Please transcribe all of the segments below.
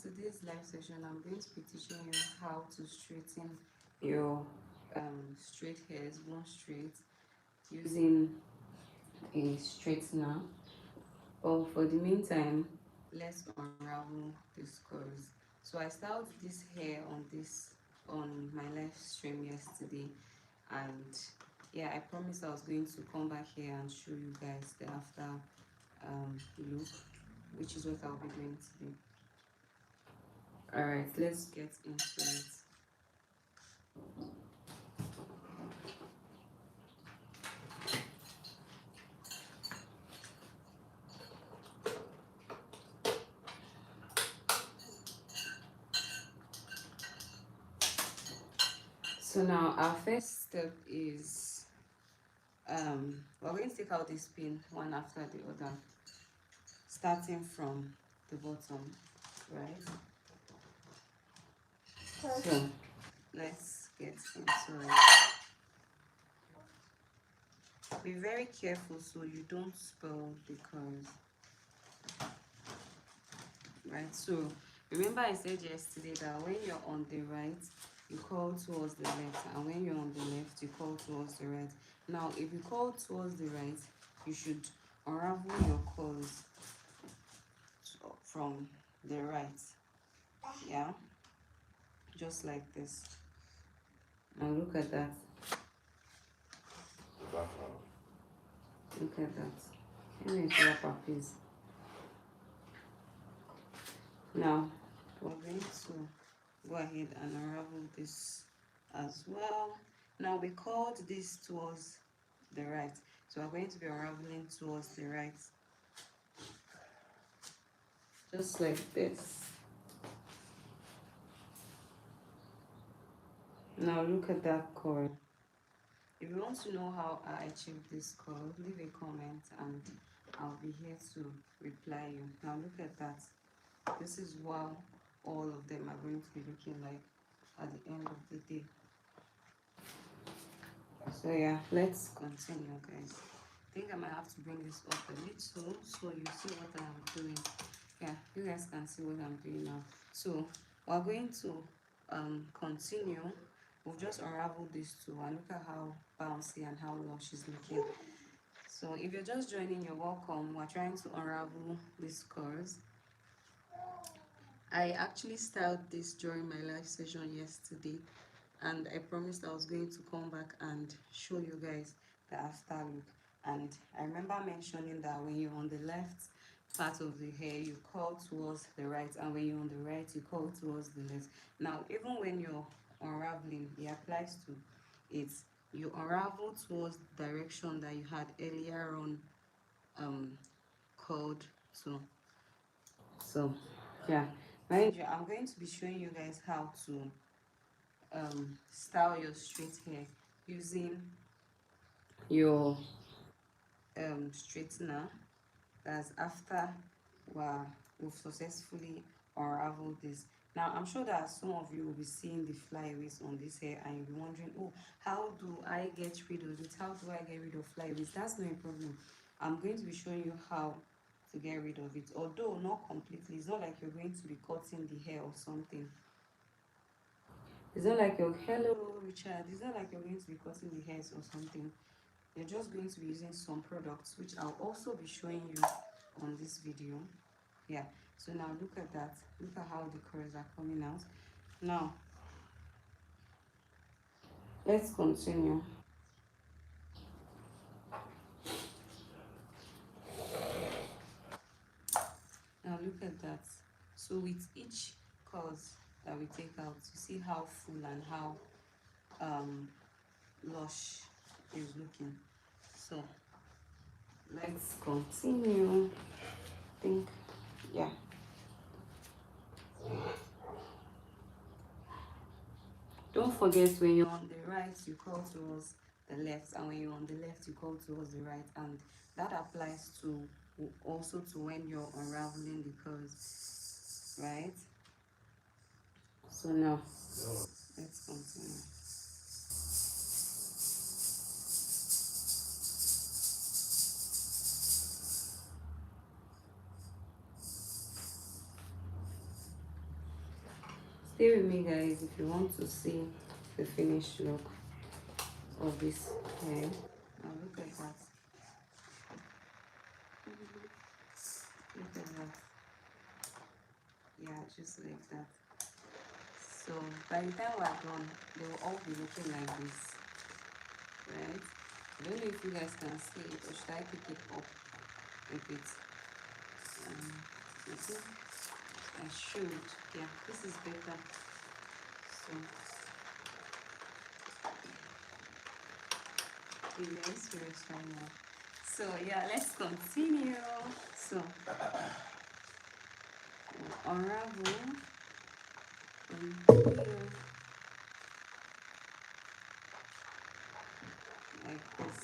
today's live session, I'm going to be teaching you how to straighten your straight hairs, bone straight, using a straightener. But for the meantime, let's unravel these curls. So I styled this hair on my live stream yesterday, and yeah, I promised I was going to come back here and show you guys the after look, which is what I'll be doing today. All right, let's get into it. So now our first step is we're going to take out this pin one after the other, starting from the bottom, right? So let's get into it. Be very careful so you don't spoil the curls, right? So remember I said yesterday that when you're on the right, you curl towards the left, and when you're on the left, you curl towards the right. Now if you curl towards the right, you should unravel your curls from the right, yeah, just like this. Now look at that. Look at that. Let me wrap up, please. Now we're going to go ahead and unravel this as well. Now we curled this towards the right, so we're going to be unraveling towards the right, just like this. Now look at that curl. If you want to know how I achieved this curl, leave a comment and I'll be here to reply you. Now look at that. This is what all of them are going to be looking like at the end of the day. So yeah, let's continue, guys. I think I might have to bring this up a little so you see what I'm doing. Yeah, you guys can see what I'm doing now. So we're going to continue. We'll just unravel these two and look at how bouncy and how lush she's looking. So if you're just joining, you're welcome. We're trying to unravel these curls. I actually styled this during my live session yesterday, and I promised I was going to come back and show you guys the after look. And I remember mentioning that when you're on the left part of the hair, you curl towards the right, and when you're on the right, you curl towards the left. Now even when you're unraveling, it applies to it. You unravel towards the direction that you had earlier on curled to. So yeah, mind you, I'm going to be showing you guys how to style your straight hair using your straightener. That's after we've successfully unraveled this. Now I'm sure that some of you will be seeing the flyaways on this hair and you'll be wondering, oh, how do I get rid of it? How do I get rid of flyaways? That's no problem. I'm going to be showing you how to get rid of it, although not completely. It's not like you're going to be cutting the hair or something. It's not like you're, hello Richard, it's not like you're going to be cutting the hairs or something. You're just going to be using some products, which I'll also be showing you on this video. Yeah, so now look at that. Look at how the curls are coming out. Now let's continue. Now look at that. So with each curls that we take out, you see how full and how lush is looking. So let's continue. I think, yeah. Don't forget, when you're on the right, you curl towards the left, and when you're on the left, you curl towards the right, and that applies to also to when you're unraveling the curls, right? So now let's continue. Stay with me, guys, if you want to see the finished look of this hair. Now look at that. Look at that. Yeah, just like that. So by the time we're done, they will all be looking like this, right? I don't know if you guys can see it, or should I pick it up a bit? You see? I should. Yeah, this is better. So, be very serious right now. So yeah, let's continue. So, unravel from here like this.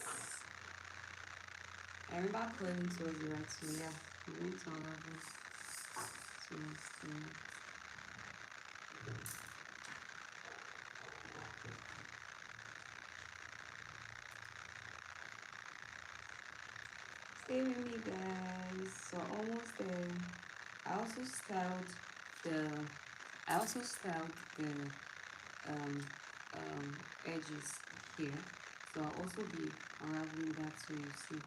I remember curling towards the right, so yeah, we going to unravel towards the right. Stay with me, guys. So almost there. I also styled the I also styled the um, edges here. So I'll also be unraveling that so you see.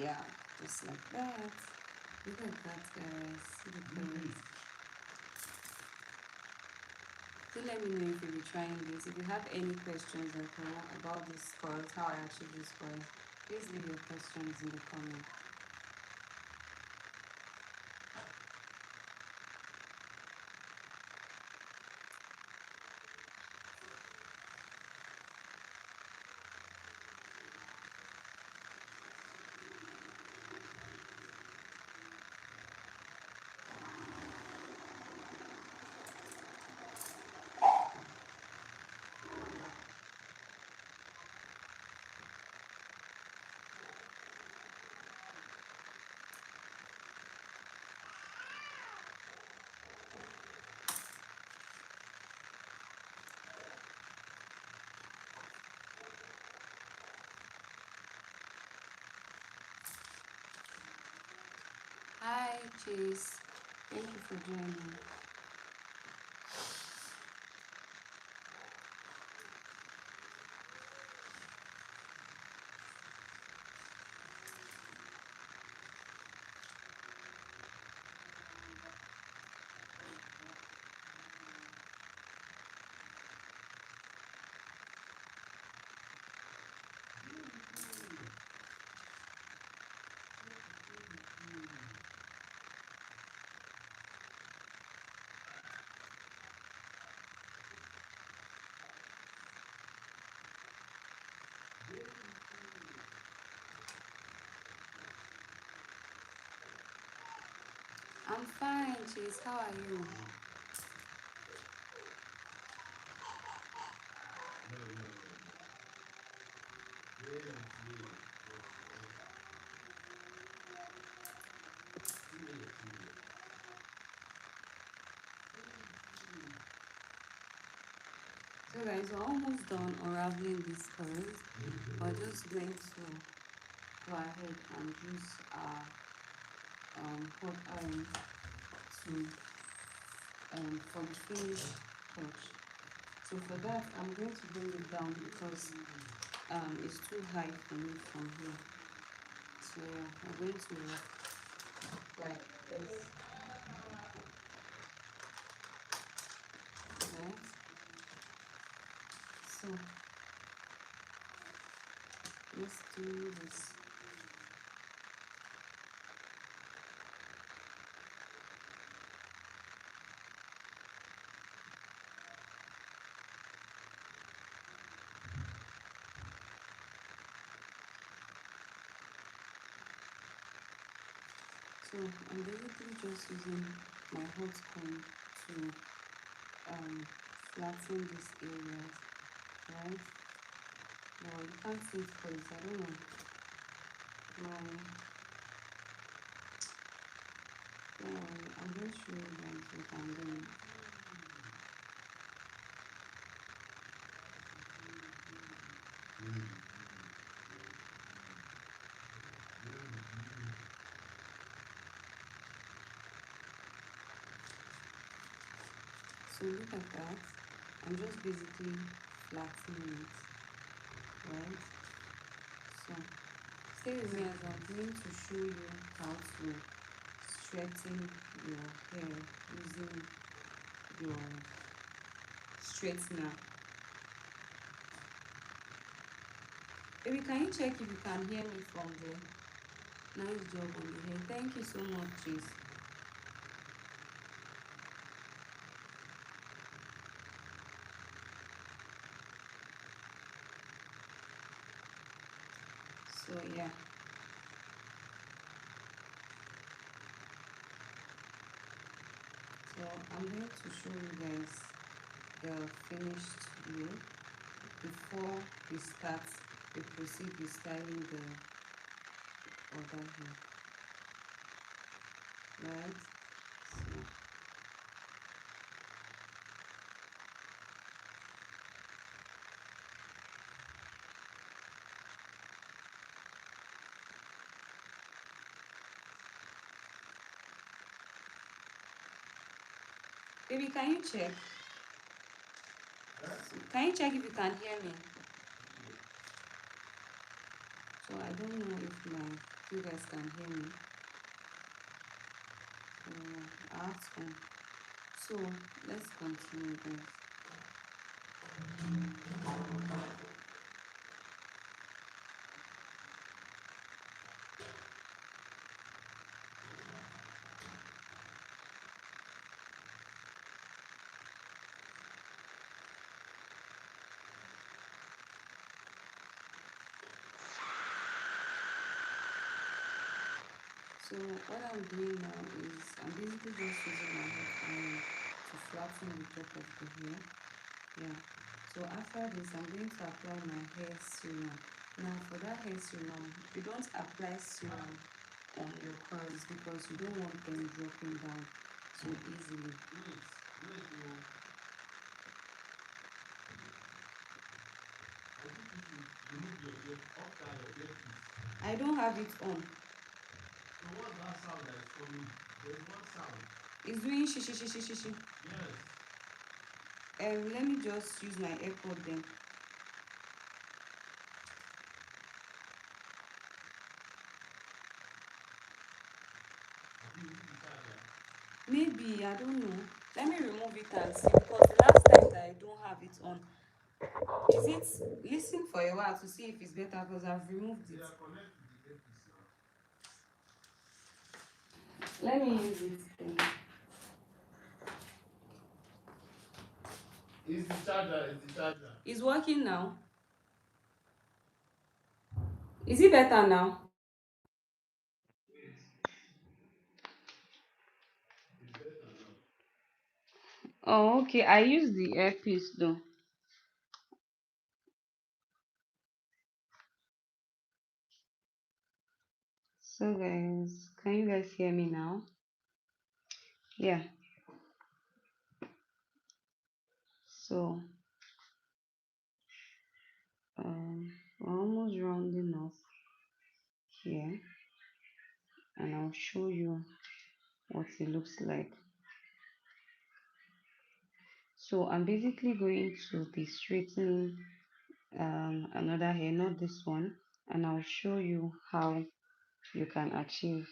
Yeah, just like that. Look at that, guys. See the colors. Do let me know if you'll be trying this. If you have any questions about this curls, how I achieve this curls, please leave your questions in the comments. Hi, Chase. Thank you for joining. I'm fine, Chase. How are you? So guys, we're almost done unraveling these curls. We're just going to go ahead and use our hot iron to for the finish touch. So for that, I'm going to bring it down because it's too high for me from here. So I'm going to like this. Right? So let's do this. So I'm basically just using my hot comb to flatten this area, right? Well, you can't see it because I don't know. Well, I'm going to show you guys what I'm doing. So look at that. I'm just basically flattening it, right? So stay with me as I'm going to show you how to straighten your hair using your straightener. Baby, can you check if you can hear me from there? Nice job on the hair. Thank you so much, Chase. So yeah, so I'm going to show you guys the finished look before we proceed with styling the other hair, right? So baby, can you check? Can you check if you can hear me? So I don't know if you guys can hear me. So I have to. So let's continue, guys. So what I'm doing now is I'm basically just using my hair iron to flatten the top of the hair. Yeah. So after this, I'm going to apply my hair serum. Now for that hair serum, you don't apply serum on your curls because you don't want them dropping down so easily. I don't have it on. So what's that sound that is coming? There's one sound. It's doing shi shi shi shi shi shi. Yes. Let me just use my AirPod then. Maybe, I don't know. Let me remove it and see because the last time that I don't have it on. Is it listen for a while to see if it's better because I've removed it. Let me use it then. Is the charger? Is the charger? It's working now. Is it better now? Oh, okay. I use the earpiece though. So guys, can you guys hear me now? Yeah. So we're almost rounding up here, and I'll show you what it looks like. So I'm basically going to be straightening another hair, not this one, and I'll show you how you can achieve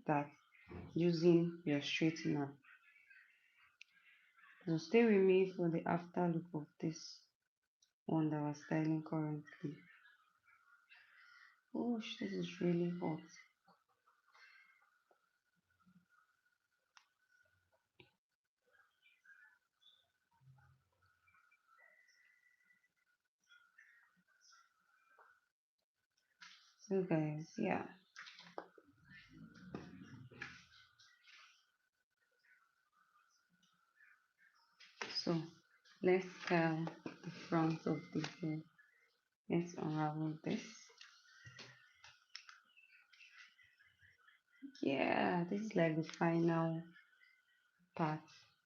that using your straightener. So stay with me for the after look of this one that we're styling currently. Oh, this is really hot. So guys, yeah. So let's style the front of the hair. Let's unravel this. Yeah, this is like the final part.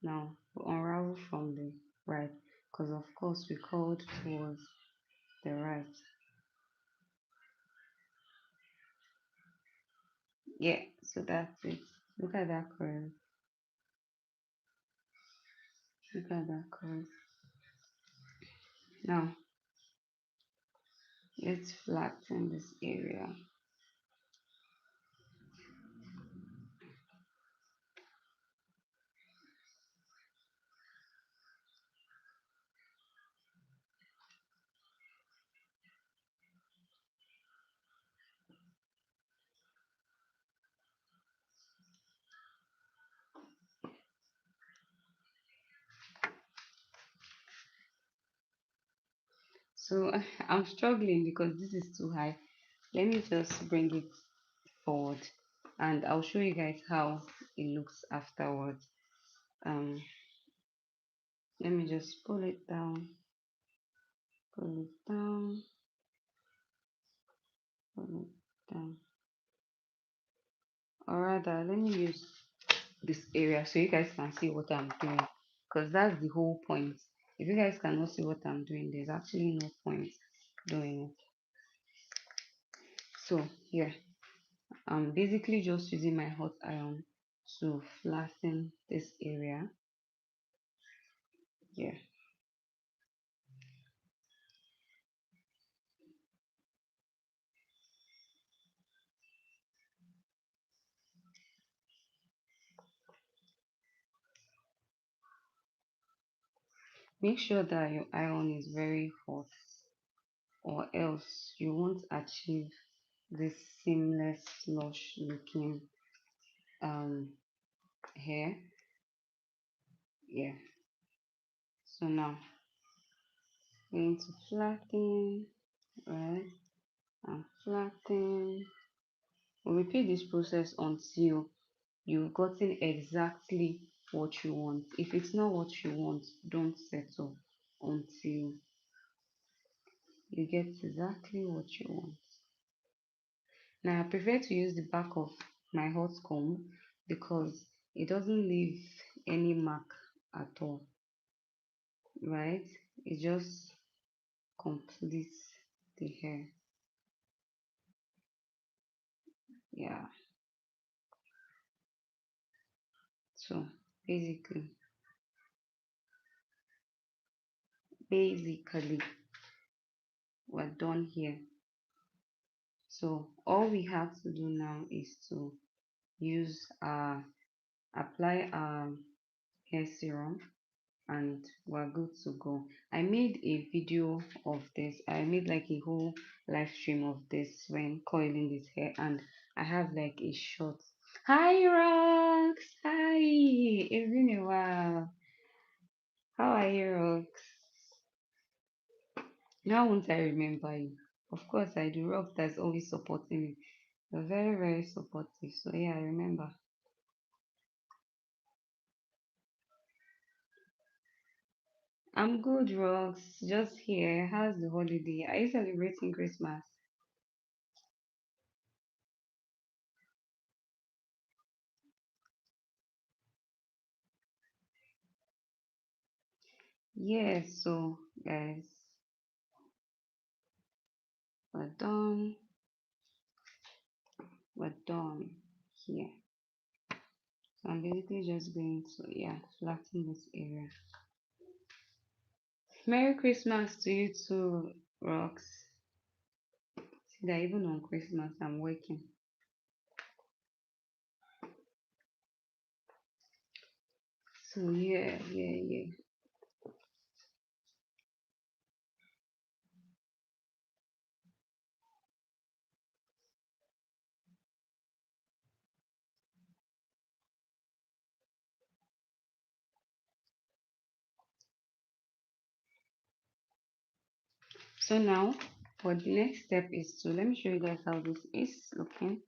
Now we unravel from the right because of course we called towards the right. Yeah, so that's it. Look at that curve. Look at that curve. Now let's flatten this area. So I'm struggling because this is too high. Let me just bring it forward and I'll show you guys how it looks afterwards. Um, let me just pull it down, pull it down. Or rather, let me use this area so you guys can see what I'm doing because that's the whole point. If you guys cannot see what I'm doing, there's actually no point doing it. So yeah, I'm basically just using my hot iron to flatten this area. Yeah, make sure that your iron is very hot or else you won't achieve this seamless flush looking um hair. Yeah, so now going to flatten, right, and flatten. We'll repeat this process until you've gotten exactly what you want. If it's not what you want, don't settle until you get exactly what you want. Now I prefer to use the back of my hot comb because it doesn't leave any mark at all, right? It just completes the hair. Yeah. So basically, basically we're done here. So all we have to do now is to use apply our hair serum and we're good to go. I made a video of this. I made like a whole live stream of this when coiling this hair and I have like a short. Hi Rox! Hi! It's been a while. How are you, Rox? Now won't I remember you? Of course I do. Rox that's always supporting me. You're very, very supportive. So yeah, I remember. I'm good, Rox. Just here. How's the holiday? Are you celebrating Christmas? Yes, so guys, we're done. We're done here. So I'm basically just going to, yeah, flatten this area. Merry Christmas to you too, Rox. See that even on Christmas I'm working. So yeah, yeah, yeah. So now, for the next step is to, let me show you guys how this is looking.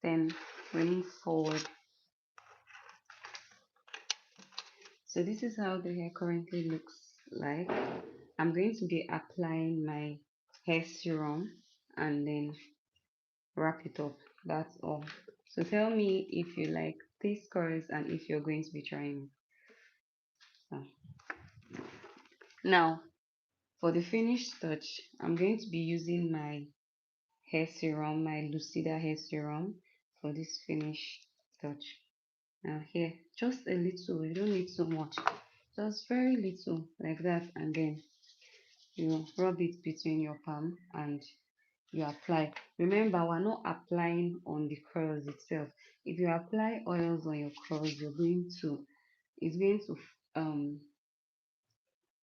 Then we move forward. So this is how the hair currently looks like. I'm going to be applying my hair serum and then wrap it up. That's all. So tell me if you like these curls and if you're going to be trying it. Now, for the finished touch, I'm going to be using my hair serum, my Lucida hair serum for this finished touch. Now here, just a little, you don't need so much. just very little like that, and then you rub it between your palm and you apply. Remember, we're not applying on the curls itself. If you apply oils on your curls, it's going to um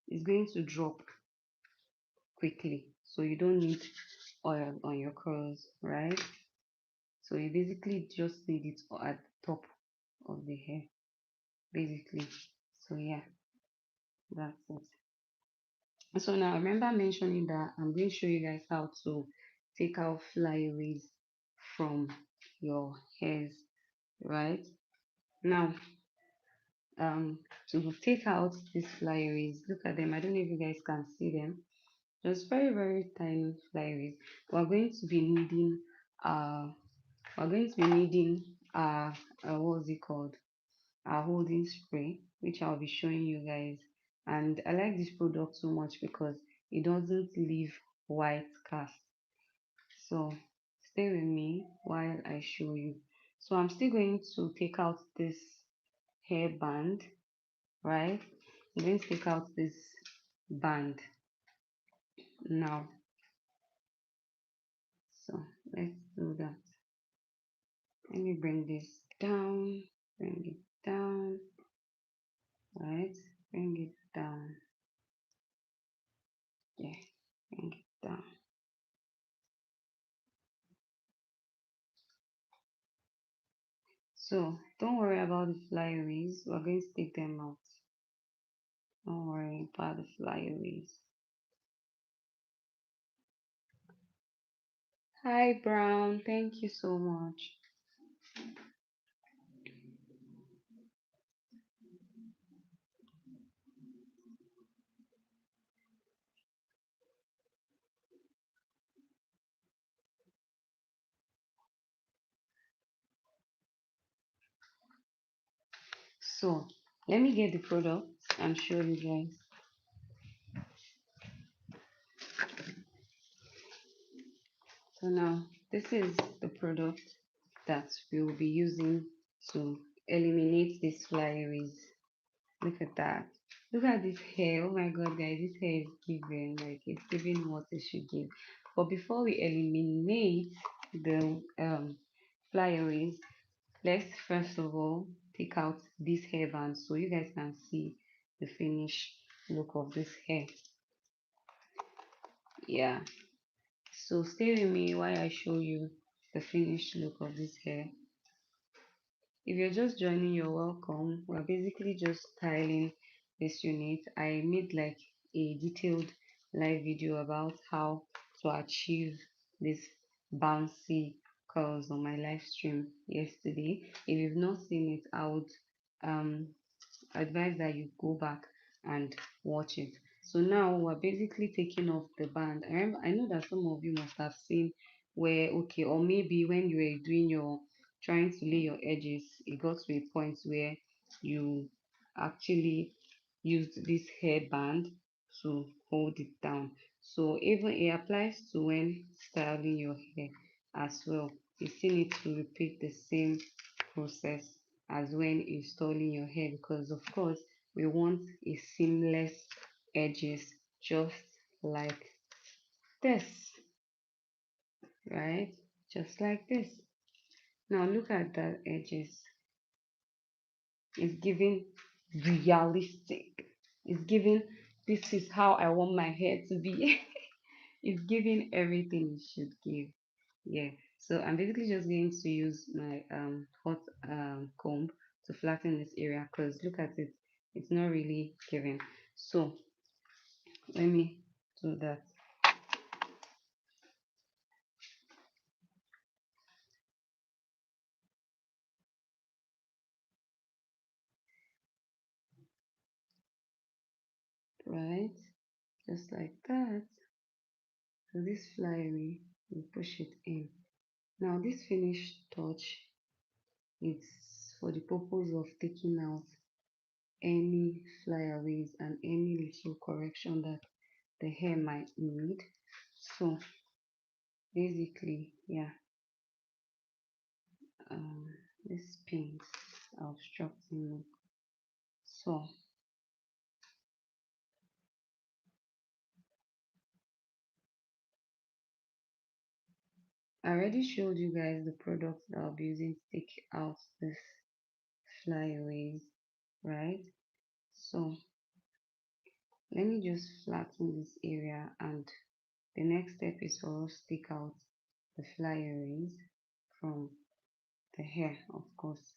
it's going to drop quickly. So you don't need oil on your curls, right? So you basically just need it at the top of the hair, basically. So yeah, that's it. So now remember mentioning that I'm going to show you guys how to take out flyaways from your hairs, right? Now, um, to take out these flyaways, look at them. I don't know if you guys can see them. Just very, very tiny flyaways. We're going to be needing uh we're going to be needing what's it called? A holding spray, which I'll be showing you guys. And I like this product so much because it doesn't leave white cast. So stay with me while I show you. So I'm still going to take out this hairband, right? I'm going to take out this band now. So let's do that. Let me bring this down, bring it down, right? Bring it down. Yeah, bring it down. So don't worry about the flyaways. We're going to take them out. Don't worry about the flyaways. Hi, Brown. Thank you so much. So let me get the product and show you guys. So now this is the product that we will be using to eliminate these flyaways. Look at that. Look at this hair. Oh my god, guys, this hair is giving, like, it's giving what it should give. But before we eliminate the flyaways, let's first of all take out this hairband so you guys can see the finished look of this hair. Yeah. So stay with me while I show you the finished look of this hair. If you're just joining, you're welcome. We're basically just styling this unit. I made like a detailed live video about how to achieve this bouncy curls on my live stream yesterday. If you've not seen it, I would um advise that you go back and watch it. So now we're basically taking off the band. I know that some of you must have seen where, okay, or maybe when you were doing your trying to lay your edges, it got to a point where you actually used this hairband to hold it down. So even it applies to when styling your hair as well. You still need to repeat the same process as when installing your hair, because of course we want a seamless edges, just like this, right? Just like this. Now look at that edges. It's giving realistic. It's giving, this is how I want my hair to be. It's giving everything it should give. Yeah, so I'm basically just going to use my hot comb to flatten this area, because look at it, it's not really giving. So let me do that. Right, just like that. So this flyaway, we push it in. Now this finished touch, it's for the purpose of taking out any flyaways and any little correction that the hair might need. So basically, yeah, um this paint are obstructing me. So I already showed you guys the products that I'll be using to take out this flyaways, right? So let me just flatten this area, and the next step is for us to take out the flyaways from the hair, of course.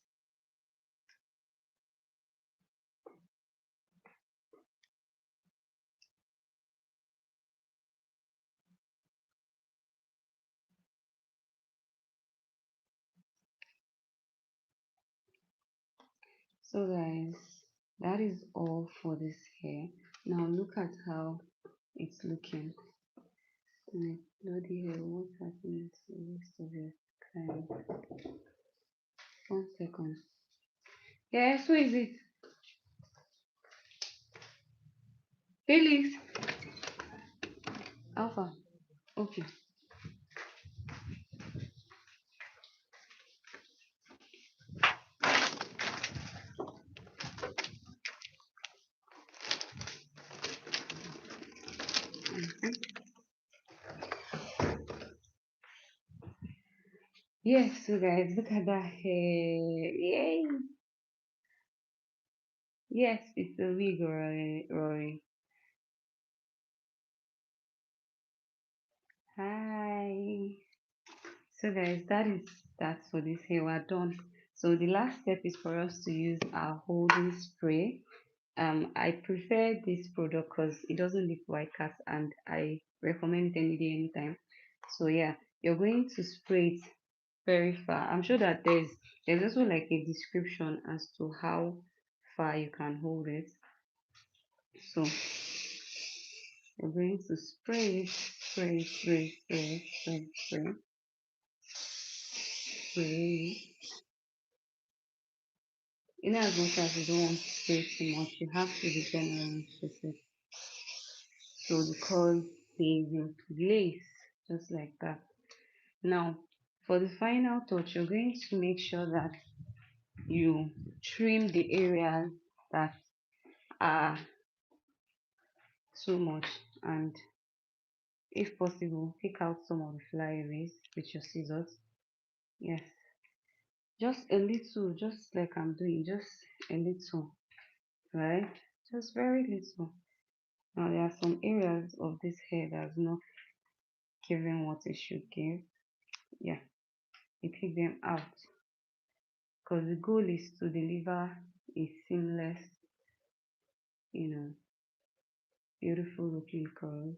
So guys, that is all for this hair. Now look at how it's looking. My bloody hair, what's happening to the rest of your kind? 1 second. Yes, who is it? Felix. Alpha. Okay. Yes, so guys, look at that hair. Yay! Yes, it's a wig, Rory. Hi. So guys, that is that for this hair. We're done. So the last step is for us to use our holding spray. I prefer this product because it doesn't leave white cast, and I recommend it any day, anytime. So yeah, you're going to spray it very far. I'm sure that there's also like a description as to how far you can hold it. So you're going to spray it, spray. In as much as you don't want to spray too much, you have to be generous with it. So the curl stays in place, just like that. Now, for the final touch, you're going to make sure that you trim the areas that are too much, and if possible, take out some of the flyaways with your scissors. Yes, just a little, just like I'm doing, just a little, right? Just very little. Now, there are some areas of this hair that's not giving what it should give. Yeah, you take them out because the goal is to deliver a seamless, you know, beautiful looking curl.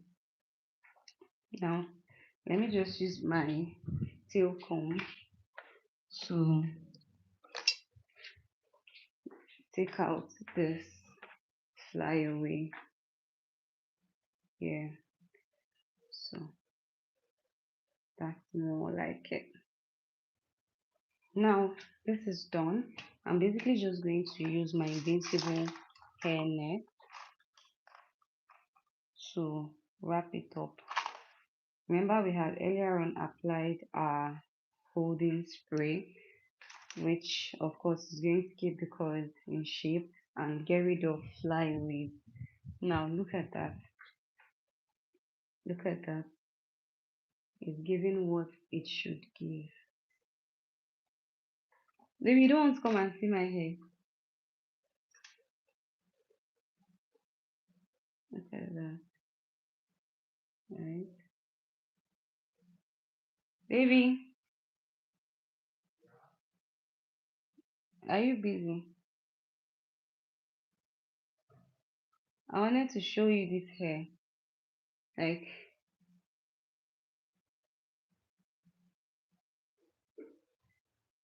Now, let me just use my tail comb to take out this flyaway here. So that's more like it. Now, this is done. I'm basically just going to use my invincible hair net to wrap it up. Remember, we had earlier on applied our holding spray, which of course is going to keep the coils in shape and get rid of flyaways. Now look at that. Look at that. It's giving what it should give. Baby, you don't want to come and see my hair. Look at that. Right? Baby, are you busy? I wanted to show you this hair. Like,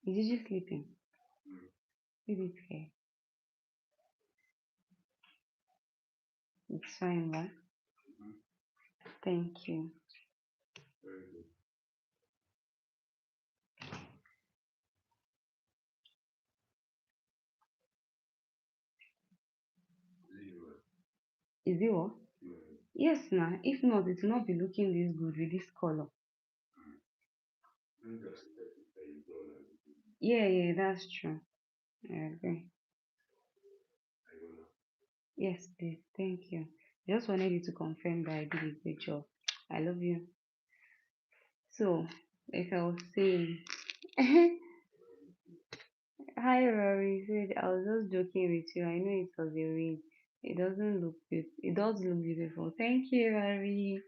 is you just sleeping? See this hair. It's fine, right? Thank you. Is it what? Yes, now. If not, it will not be looking this good with this color. Yeah, yeah, that's true. I agree. Yes, please. Thank you. Just wanted you to confirm that I did a great job. I love you. So, like I was saying. Hi Rory, said I was just joking with you. I know it was a wig. It doesn't look good. It does look beautiful. Thank you, Rory.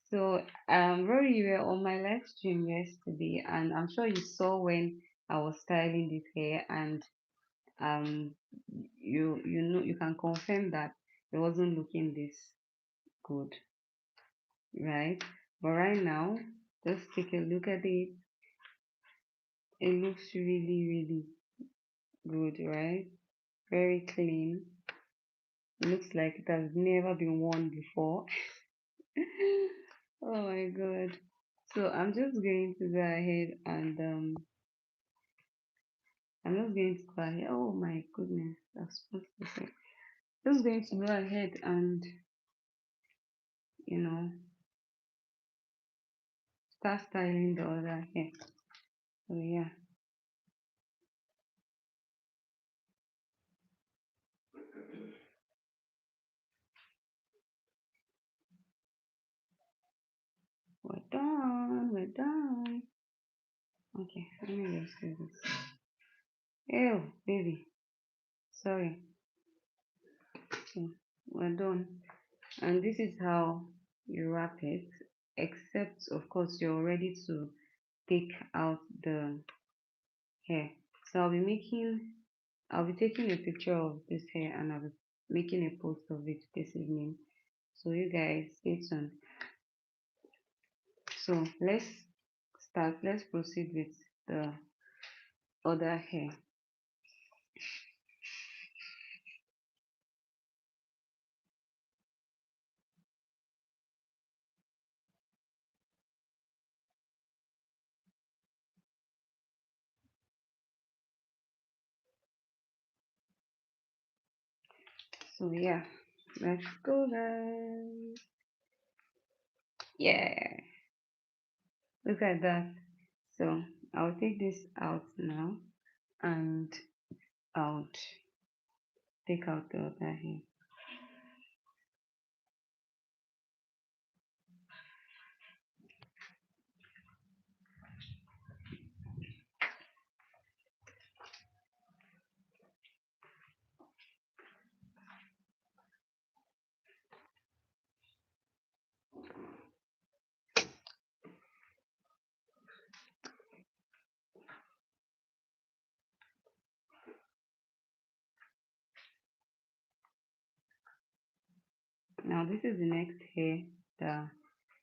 So, Rory, you were on my live stream yesterday, and I'm sure you saw when I was styling this hair, and um, you know you can confirm that it wasn't looking this good, right? But right now, just take a look at it. It looks really, really good, right? Very clean. It looks like it has never been worn before. Oh my god. So I'm just going to go ahead and I'm just going to go ahead. Oh my goodness, that's supposed to say. Just going to go ahead and you know start styling the other hair. So yeah, we're done. We're done. Okay, let me just do this. Ew, baby. Sorry. So we're done. And this is how you wrap it. Except of course you're ready to take out the hair. So I'll be taking a picture of this hair and I'll be making a post of it this evening. So you guys stay tuned. So let's proceed with the other hair. So yeah, let's go guys. Yeah, look at that. So I'll take this out now and I'll take out the other hair. Now this is the next hair that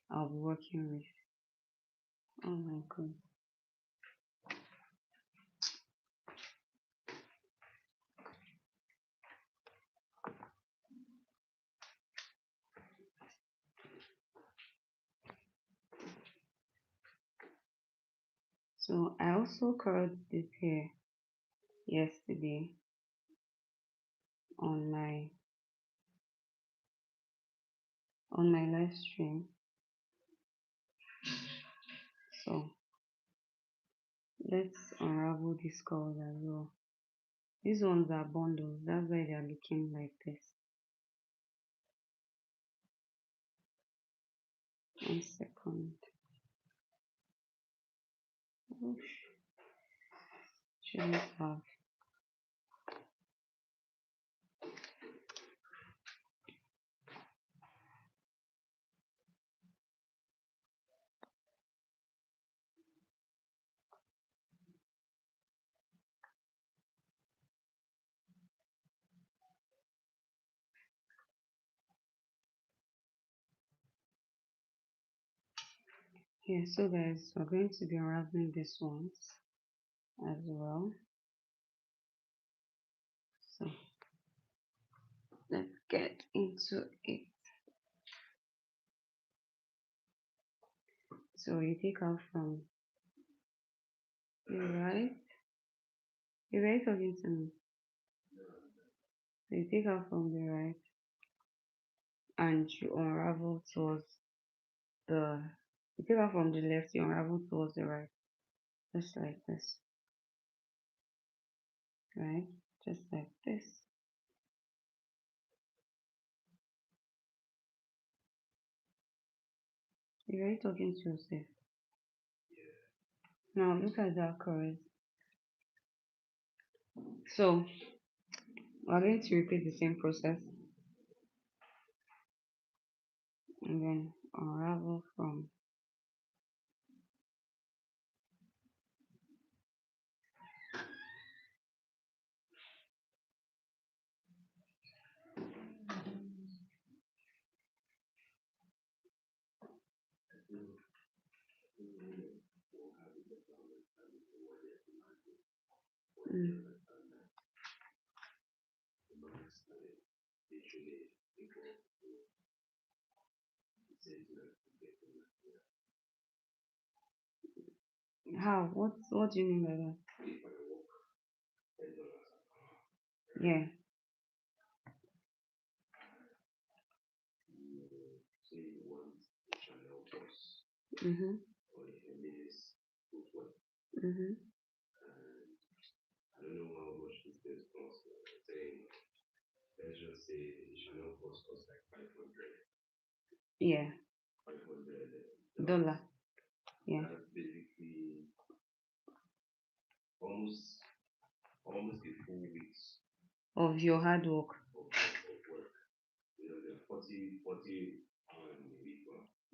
I'll be working with. Oh my god. So I also curled this hair yesterday on my live stream. So let's unravel these curls as well. These ones are bundles, that's why they are looking like this. One second. Oof, shouldn't have. Yeah, so guys, we're going to be unraveling these ones as well. So let's get into it. So you take out from the right. You're very talking to me. So you take out from the right and you unravel towards the you take out from the left, you unravel towards the right. Just like this. Right? Just like this. You're very talking to yourself. Now look at that chorus. So we're going to repeat the same process and then unravel from. Mm. How? What do you mean by that? Yeah. Mhm. Mhm. Yeah. Dollar. Yeah. Of your hard work.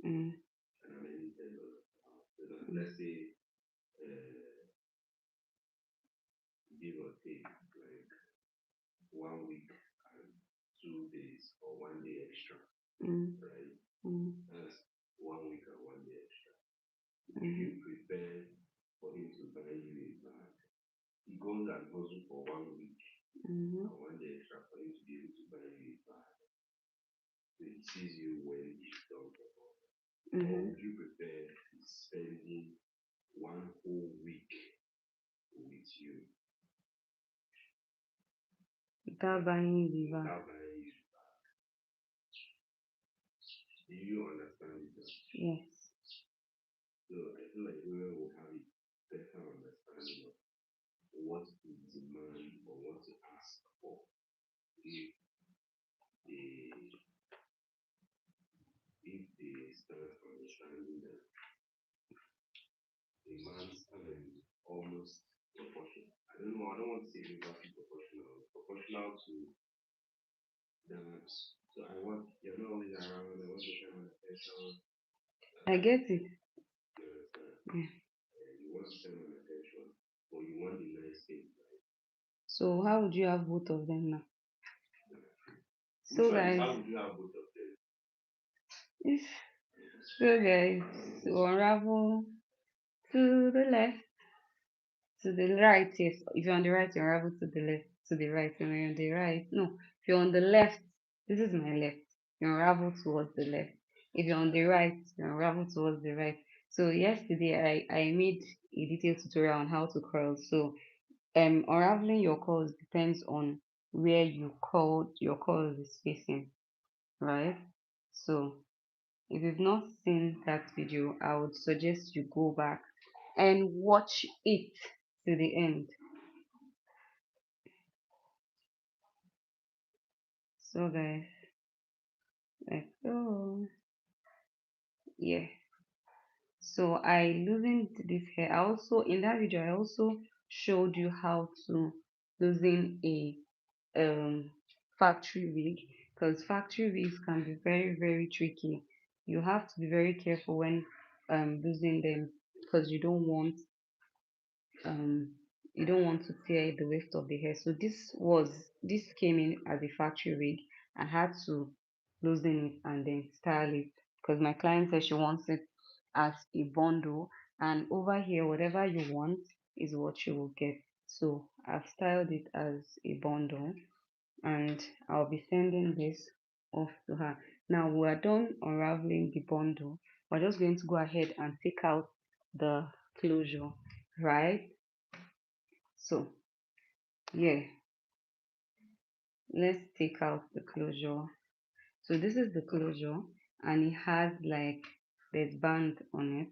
Mm. Mm. Mm. Mhm. Mhm. Mhm. Without buying the bag. Yes. I get it. Yeah. So how would you have both of them now? So guys, if so guys, to unravel to the left, to the right, yes. If you're on the right, you unravel to the left, to the right. And when you're on the right, no. If you're on the left, this is my left. You unravel towards the left. If you're on the right, you unravel towards the right. So yesterday I made a detailed tutorial on how to curl. So unraveling your curls depends on where you curled your curls is facing, right? So if you've not seen that video, I would suggest you go back and watch it to the end. So guys, let's go. Yeah. So I loosened this hair. I also in that video I also showed you how to loosen a factory wig, because factory wigs can be very tricky. You have to be very careful when losing them, because um you don't want to tear the waist of the hair. So this came in as a factory wig. I had to loosen it and then style it, because my client said she wants it as a bundle, and over here whatever you want is what you will get. So I've styled it as a bundle, and I'll be sending this off to her. Now we're done unraveling the bundle. We're just going to go ahead and take out the closure, right? So yeah, let's take out the closure. So this is the closure, and it has like there's band on it.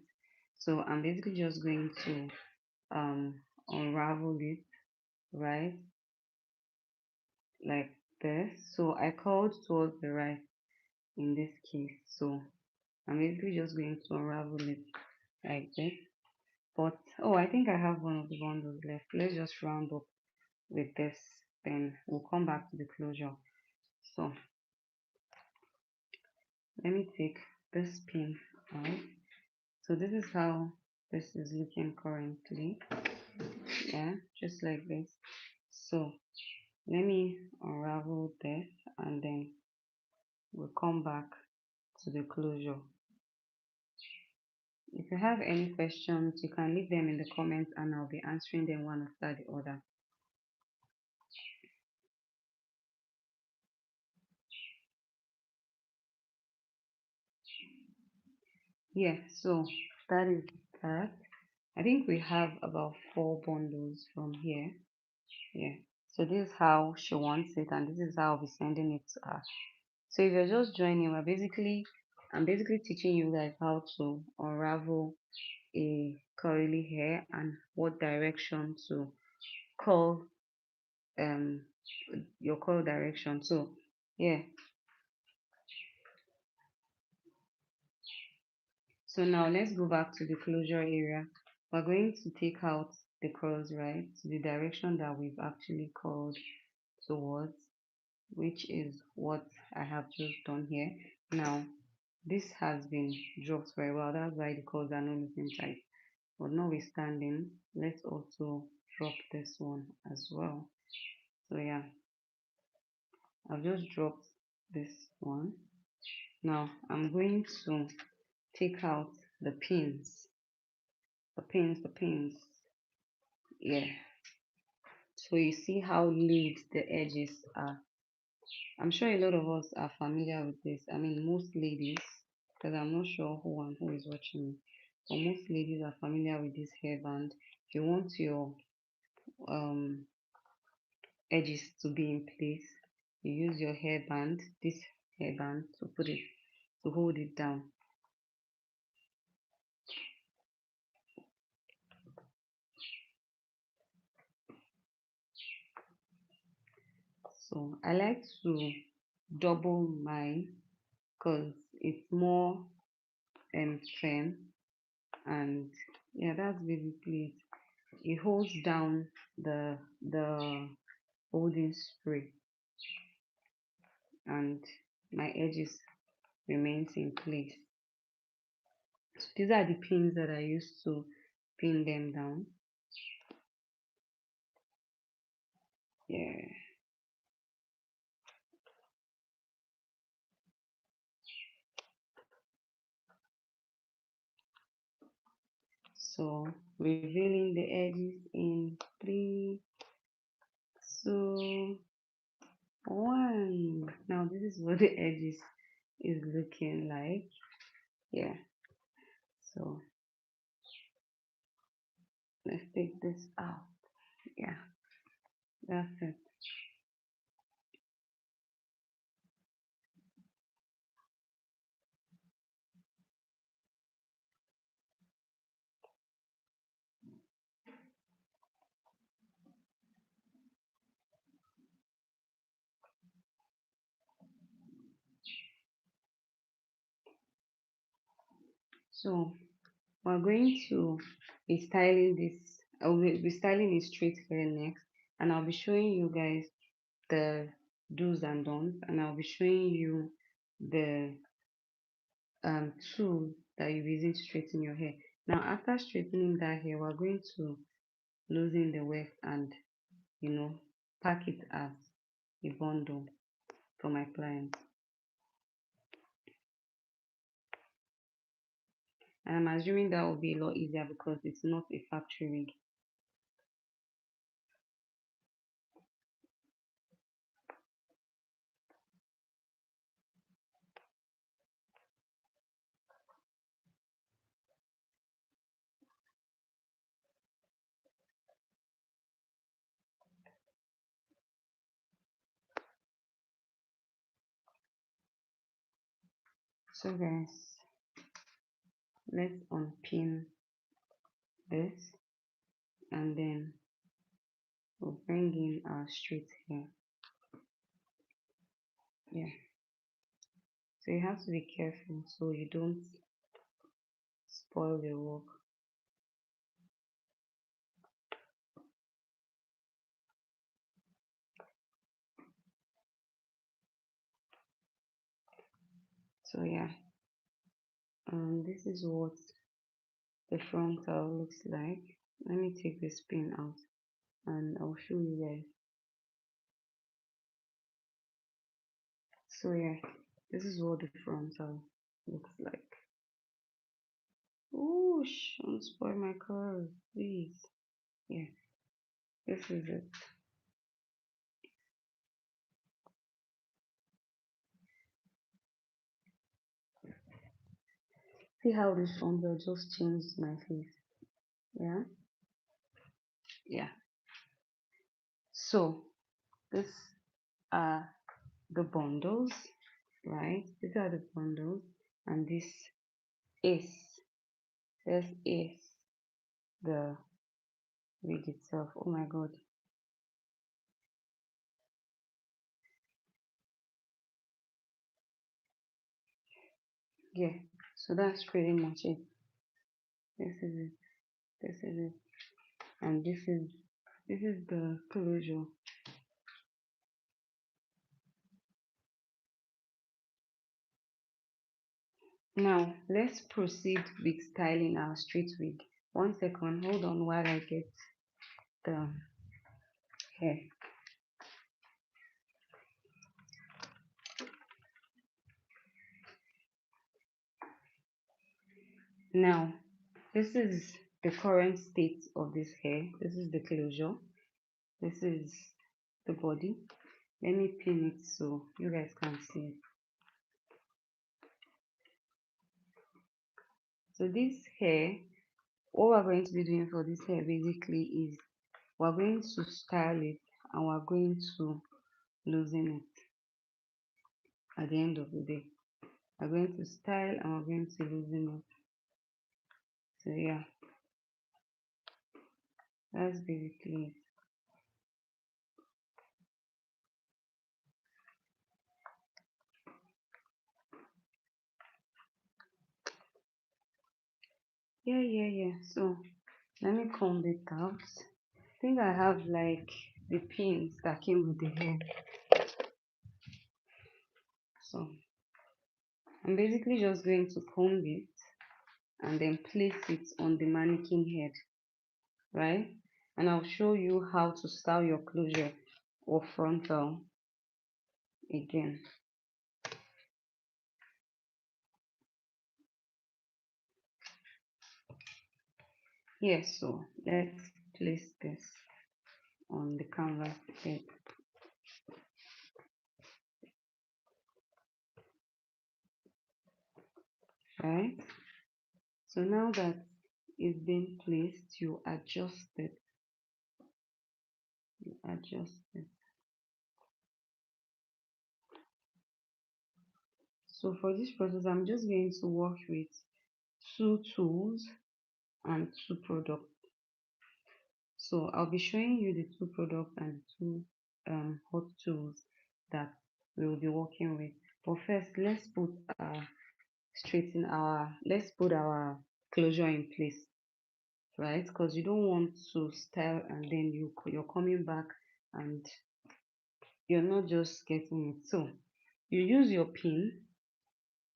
So I'm basically just going to um unravel it, right, like this. So I called towards the right in this case. So I'm basically just going to unravel it like this. But oh, I think I have one of the bundles left. Let's just round up with this, then we'll come back to the closure. So let me take this pin out. So this is how this is looking currently. Yeah, just like this. So let me unravel this and then we'll come back to the closure. If you have any questions, you can leave them in the comments and I'll be answering them one after the other. Yeah, so that is that. I think we have about 4 bundles from here. Yeah. So this is how she wants it and this is how I'll be sending it to her. So if you're just joining, I'm basically teaching you guys how to unravel a curly hair and what direction to curl um your curl direction. So yeah. So now let's go back to the closure area. We're going to take out the curls right to the direction that we've actually curled towards, which is what I have just done here. Now this has been dropped for a while, that's why the curls are not looking tight. But notwithstanding, let's also drop this one as well. So yeah, I've just dropped this one. Now I'm going to take out the pins. Yeah, so you see how laid the edges are. I'm sure a lot of us are familiar with this. I mean, most ladies, because I'm not sure who is watching me, but most ladies are familiar with this hairband. If you want your um edges to be in place, you use your hairband, this hairband, to hold it down. So I like to double mine because it's more firm, and yeah, that's basically it. It holds down the holding spray and my edges remains in place. So these are the pins that I used to pin them down. Yeah. So revealing the edges in 3, 2, 1. Now this is what the edges is looking like. Yeah. So let's take this out. Yeah, that's it. So we're going to be styling this. I'll be styling a straight hair next, and I'll be showing you guys the do's and don'ts, and I'll be showing you the tool that you're using to straighten your hair. Now, after straightening that hair, we're going to loosen the weft and you know pack it as a bundle for my clients. And I'm assuming that will be a lot easier because it's not a factory wig. So guys, let's unpin this and then we'll bring in our straight hair. Yeah, so you have to be careful so you don't spoil the work. So yeah, this is what the frontal looks like. Let me take this pin out and I'll show you guys. So yeah, this is what the frontal looks like. Oh, don't spoil my curls, please. Yeah, this is it. See how this frontal just changed my face. Yeah, yeah. So this are the bundles, right? These are the bundles, and is this is the wig itself. Oh my god. Yeah. So that's pretty much it. This is it. This is it. And this is the closure. Now let's proceed with styling our straight wig. 1 second, hold on while I get the hair. Now this is the current state of this hair. This is the closure. This is the body. Let me pin it so you guys can see it. So this hair, what we're going to be doing for this hair basically is we're going to style it and we're going to loosen it at the end of the day. We're going to style and we're going to loosen it. So yeah, that's basically it. Yeah. So let me comb it out. I think I have like the pins that came with the hair. So I'm basically just going to comb it and then place it on the mannequin head, right? And I'll show you how to style your closure or frontal again. Yes, so let's place this on the canvas head, right? So now that it's been placed, you adjust it. So for this process, I'm just going to work with two tools and two products. So I'll be showing you the two products and two hot tools that we'll be working with. But first, let's put our closure in place, right? Because you don't want to style and then you're coming back and you're not just getting it. So you use your pin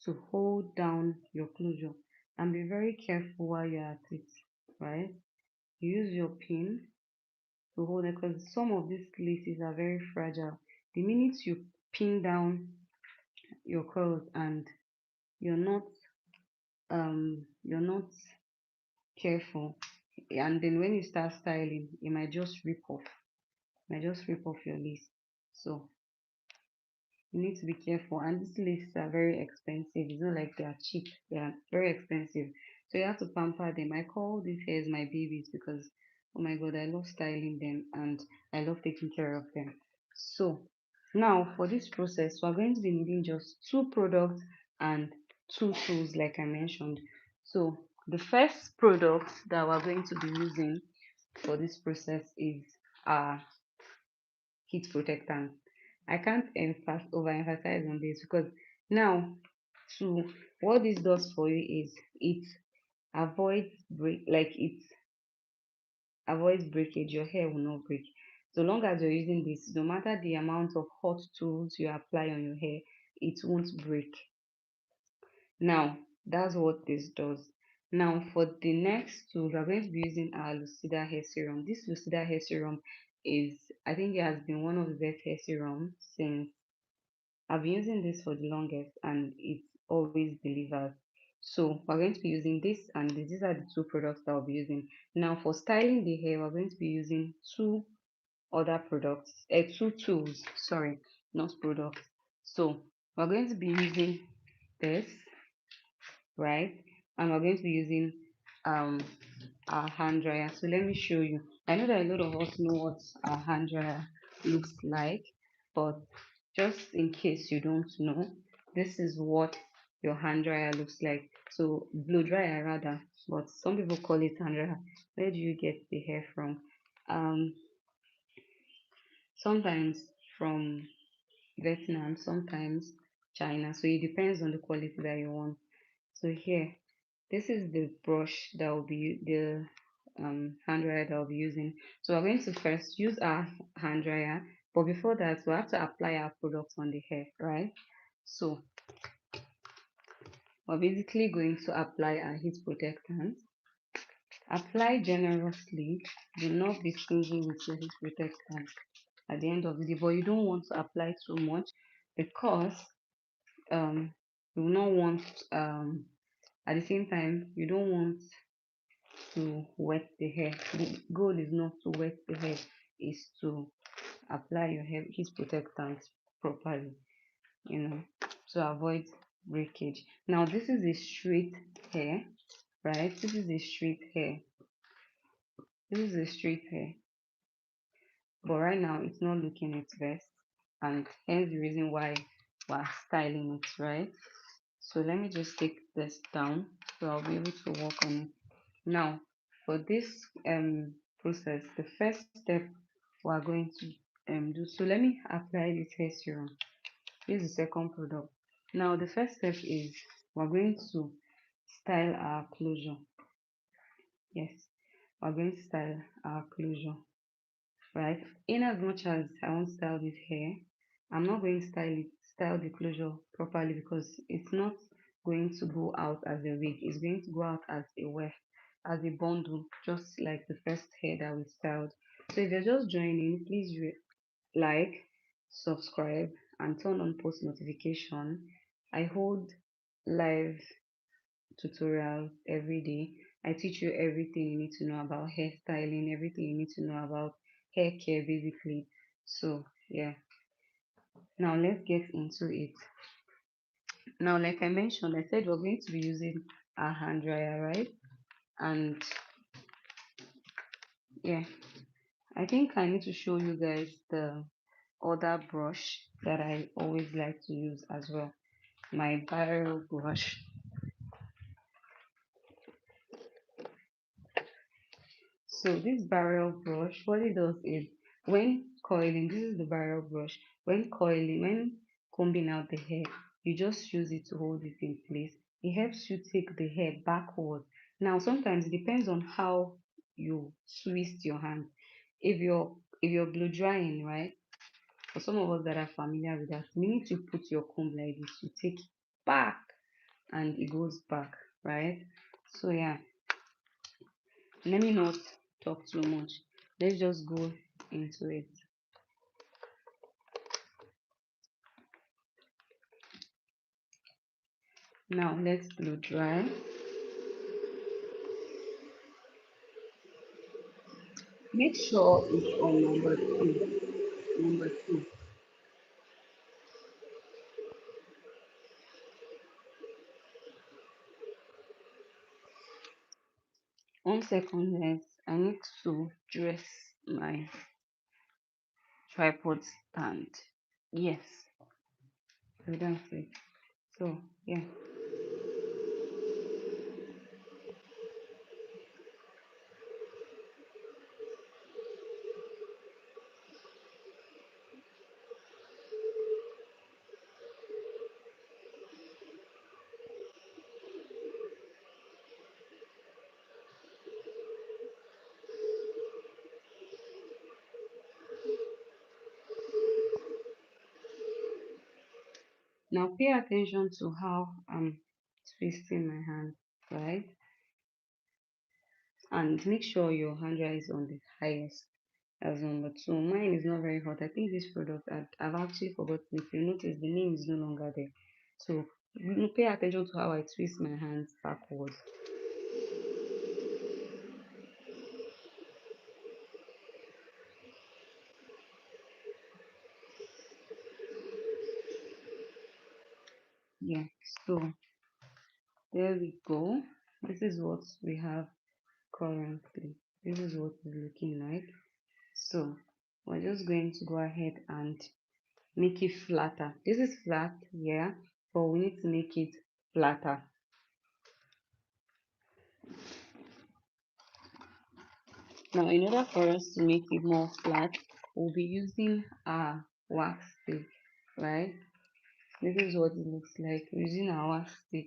to hold down your closure and be very careful while you're at it, right? You use your pin to hold it because some of these laces are very fragile. The minute you pin down your curls and you're not you're not careful, and then when you start styling it might just rip off your lace. So you need to be careful, and these laces are very expensive. It's not like they are cheap, they are very expensive, so you have to pamper them. I call these hairs my babies because oh my god, I love styling them and I love taking care of them. So now for this process we're going to be needing just two products and two tools like I mentioned. So the first product that we're going to be using for this process is our heat protectant. I can't overemphasize on this because now to what this does for you is it it avoids breakage. Your hair will not break. So long as you're using this, no matter the amount of hot tools you apply on your hair, it won't break. Now, that's what this does. Now, for the next tool, we're going to be using our Lucida hair serum. This Lucida hair serum is, I think it has been one of the best hair serums since I've been using this for the longest and it always delivers. So we're going to be using this and these are the two products that I'll be using. Now for styling the hair, we're going to be using two other products, two tools, sorry, not products. So we're going to be using this, right? And we're going to be using um our hand dryer. So let me show you. I know that a lot of us know what our hand dryer looks like, but just in case you don't know, this is what your hand dryer looks like. So blow dryer rather, but some people call it hand dryer. Where do you get the hair from? Um, Sometimes from Vietnam, sometimes China. So it depends on the quality that you want. So here, this is the brush that will be the hand dryer that I'll be using. So we're going to first use our hand dryer, but before that, we have to apply our product on the hair, right? So we're basically going to apply our heat protectant. Apply generously. Do not be stingy with your heat protectant at the end of the day, but you don't want to apply too much because um you will not want at the same time you don't want to wet the hair. The goal is not to wet the hair, is to apply your hair heat protectant properly, you know, to avoid breakage. Now this is a straight hair, right? This is a straight hair. This is a straight hair, but right now it's not looking its best, and hence the reason why we're styling it, right? So let me just take this down so I'll be able to work on it. Now, for this process, the first step we are going to do. So let me apply this hair serum. This is the second product. Now, the first step is we're going to style our closure. Yes, we're going to style our closure, right? In as much as I want to style this hair, I'm not going to style the closure properly because it's not going to go out as a wig. It's going to go out as a weft, as a bundle, just like the first hair that we styled. So if you're just joining, please like, subscribe, and turn on post notification. I hold live tutorials every day. I teach you everything you need to know about hairstyling, everything you need to know about hair care basically. So yeah, now let's get into it. Now, like I mentioned, I said we're going to be using a hand dryer, right? And yeah, I think I need to show you guys the other brush that I always like to use as well, my barrel brush. So this barrel brush, what it does is when coiling, this is the barrel brush. When coiling, when combing out the hair, you just use it to hold it in place. It helps you take the hair backward. Now sometimes it depends on how you twist your hand. If you're blow drying, right? For some of us that are familiar with that, you need to put your comb like this. You take it back and it goes back, right? So yeah, let me not talk too much. Let's just go into it. Now let's blow dry. Make sure it's on number two. Number two. 1 second, guys. I need to dress my tripod stand. Yes, so that's it. So yeah. Now pay attention to how I'm twisting my hand, right? And make sure your hand dry is on the highest. As number two. Mine is not very hot. I think this product I've actually forgotten. If you notice, the name is no longer there. So pay attention to how I twist my hands backwards. Yeah. So there we go. This is what we have currently. This is what it's looking like. So we're just going to go ahead and make it flatter. This is flat, yeah, but we need to make it flatter. Now, in order for us to make it more flat, we'll be using our wax stick, right? This is what it looks like using our wax stick.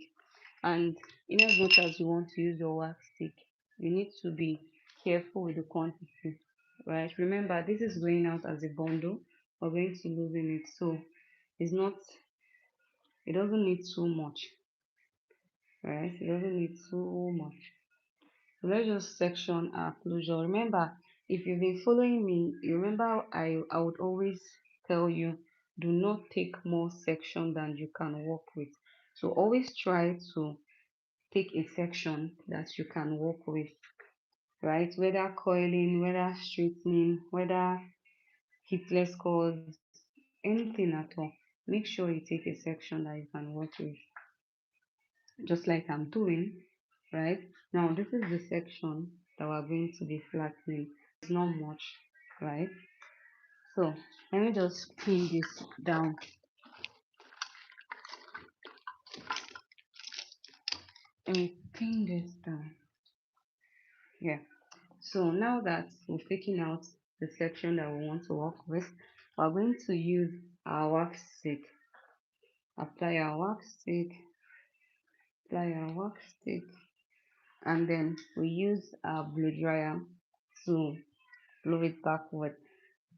And in as much as you want to use your wax stick, you need to be careful with the quantity, right? Remember, this is going out as a bundle. We're going to loosen it, so it's not. It doesn't need too much, right? It doesn't need too much. So let's just section our closure. Remember, if you've been following me, you remember I would always tell you do not take more section than you can work with. So always try to take a section that you can work with, right? Whether coiling, whether straightening, whether hipless curls, anything at all. Make sure you take a section that you can work with, just like I'm doing, right? Now, this is the section that we're going to be flattening. It's not much, right? So let me just pin this down. Let me pin this down. Yeah. So now that we've taken out the section that we want to work with, we're going to use our wax stick. Apply our wax stick, apply our wax stick, and then we use our blow dryer to blow it backward.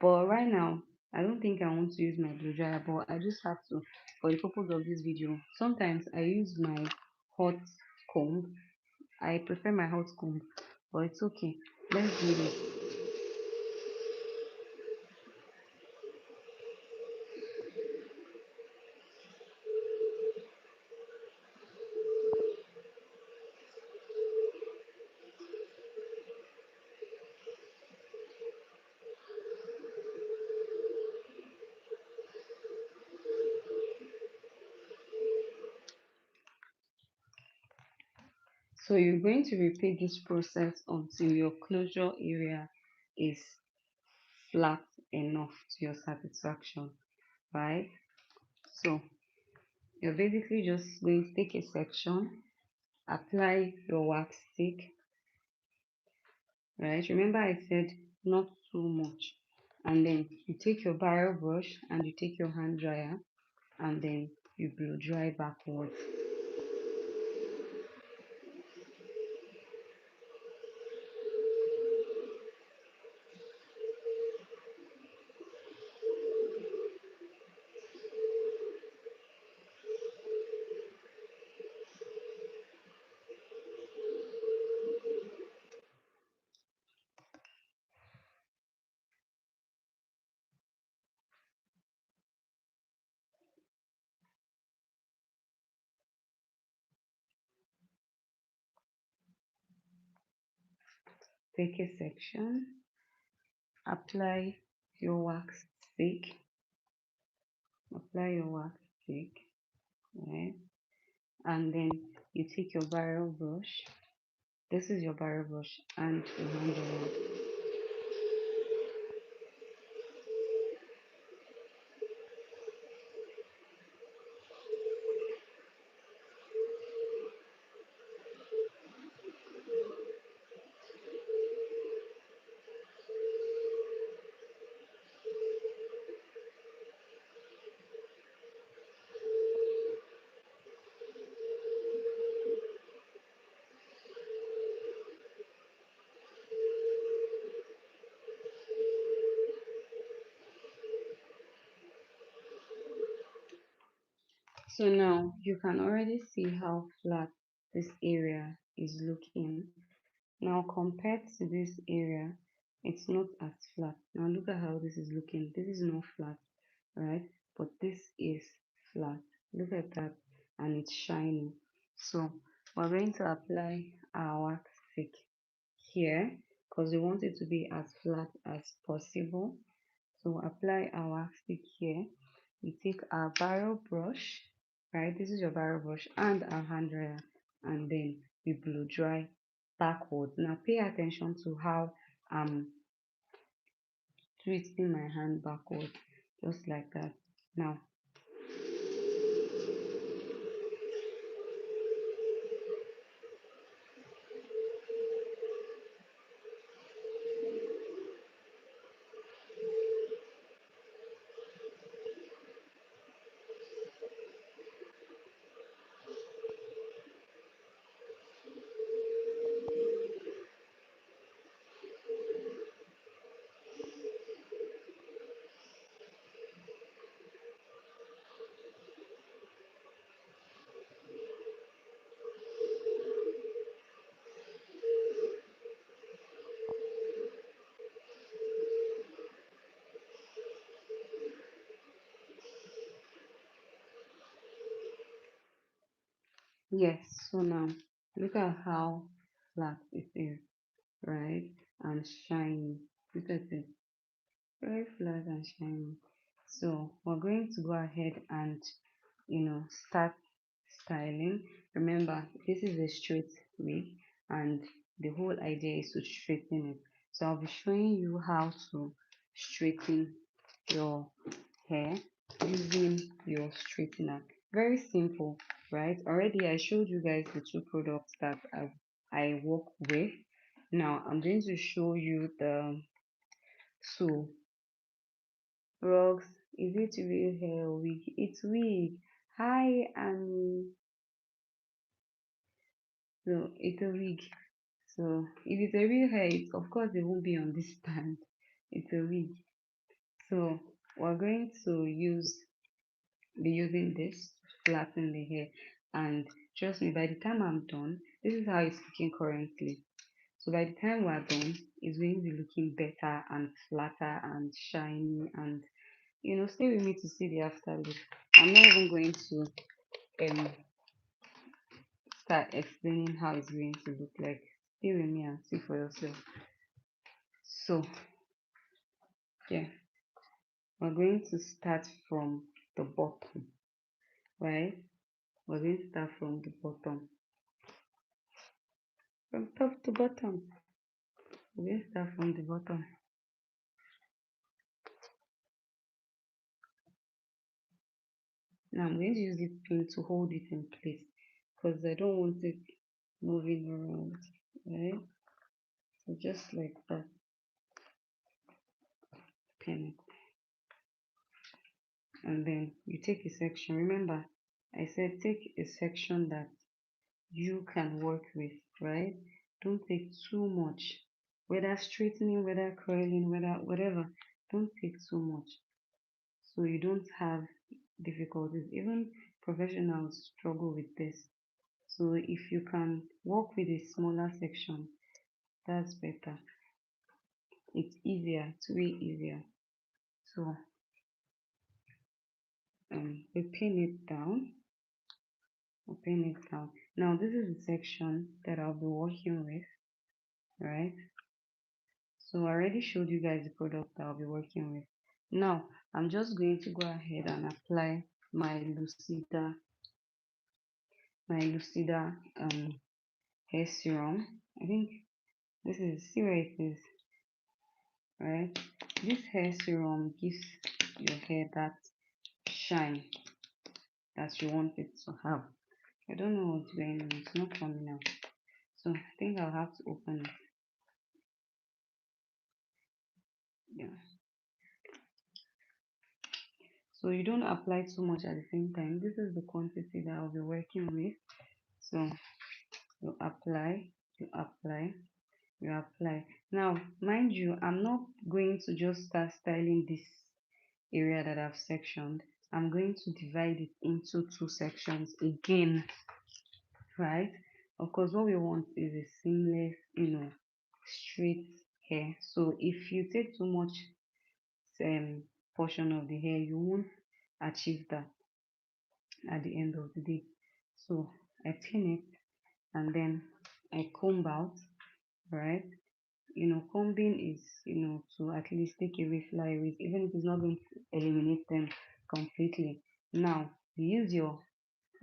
But right now, I don't think I want to use my blow dryer, but I just have to for the purpose of this video. Sometimes I use my hot comb. I prefer my hot comb, but it's okay. Let's do this. So you're going to repeat this process until your closure area is flat enough to your satisfaction, right? So you're basically just going to take a section, apply your wax stick, right? Remember I said not too much. And then you take your barrel brush and you take your hand dryer and then you blow dry backwards. Take a section, apply your wax stick, apply your wax stick, right? And then you take your barrel brush. This is your barrel brush and your hand dryer. So now you can already see how flat this area is looking. Now compared to this area, it's not as flat. Now look at how this is looking. This is not flat, right? But this is flat. Look at that, and it's shiny. So we're going to apply our wax stick here because we want it to be as flat as possible. So apply our wax stick here. We take our barrel brush, right? This is your barrel brush and our hand dryer, and then we blow dry backwards. Now pay attention to how I'm twisting my hand backwards, just like that. Now, yes, so now look at how flat it is, right? And shiny. Look at it, very flat and shiny. So we're going to go ahead and start styling. Remember, this is a straight wig, and the whole idea is to straighten it. So I'll be showing you how to straighten your hair using your straightener. Very simple, right? Already I showed you guys the two products that I work with. Now I'm going to show you the two rugs. Is it real hair or wig? It's wig. Hi, so it's a wig. So if it's a real hair, of course it won't be on this stand. It's a wig. So we're going to be using this to flatten the hair. And trust me, by the time I'm done, this is how it's looking currently. So by the time we're done, it's going to be looking better and flatter and shiny, and stay with me to see the after look. I'm not even going to um start explaining how it's going to look like. Stay with me and see for yourself. So yeah, we're going to start from the bottom, right? We're going to start from the bottom, from top to bottom. We're going to start from the bottom. Now I'm going to use this pin to hold it in place because I don't want it moving around, right? So just like that, pin it, and then you take a section. Remember, I said take a section that you can work with, right? Don't take too much, whether straightening, whether curling, whether whatever. Don't take too much so you don't have difficulties. Even professionals struggle with this. So if you can work with a smaller section, that's better. It's easier, it's way easier. So we pin it down, we pin it down. Now this is the section that I'll be working with, right? So I already showed you guys the product that I'll be working with. Now I'm just going to go ahead and apply my Lucida hair serum. I think this is, see where it is, right? This hair serum gives your hair that shine that you want it to have. I don't know what's going on, it's not coming out. So I think I'll have to open it. Yeah. So you don't apply too much at the same time. This is the quantity that I'll be working with. So you apply, you apply, you apply. Now mind you, I'm not going to just start styling this area that I've sectioned. I'm going to divide it into two sections again, right? Of course, what we want is a seamless, straight hair. So if you take too much um, portion of the hair, you won't achieve that at the end of the day. So I pin it and then I comb out, right? Combing is, to at least take away flyaways, even if it's not going to eliminate them completely. Now, you use your,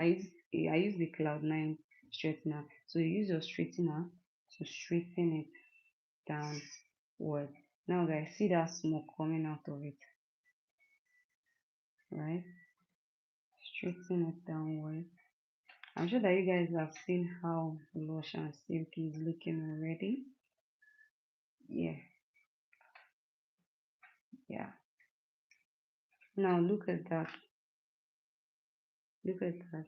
I use the Cloud9 straightener. So you use your straightener to straighten it downward. Now, guys, see that smoke coming out of it, right? Straighten it downward. I'm sure that you guys have seen how lush and silky is looking already. Yeah, yeah. Now look at that. Look at that.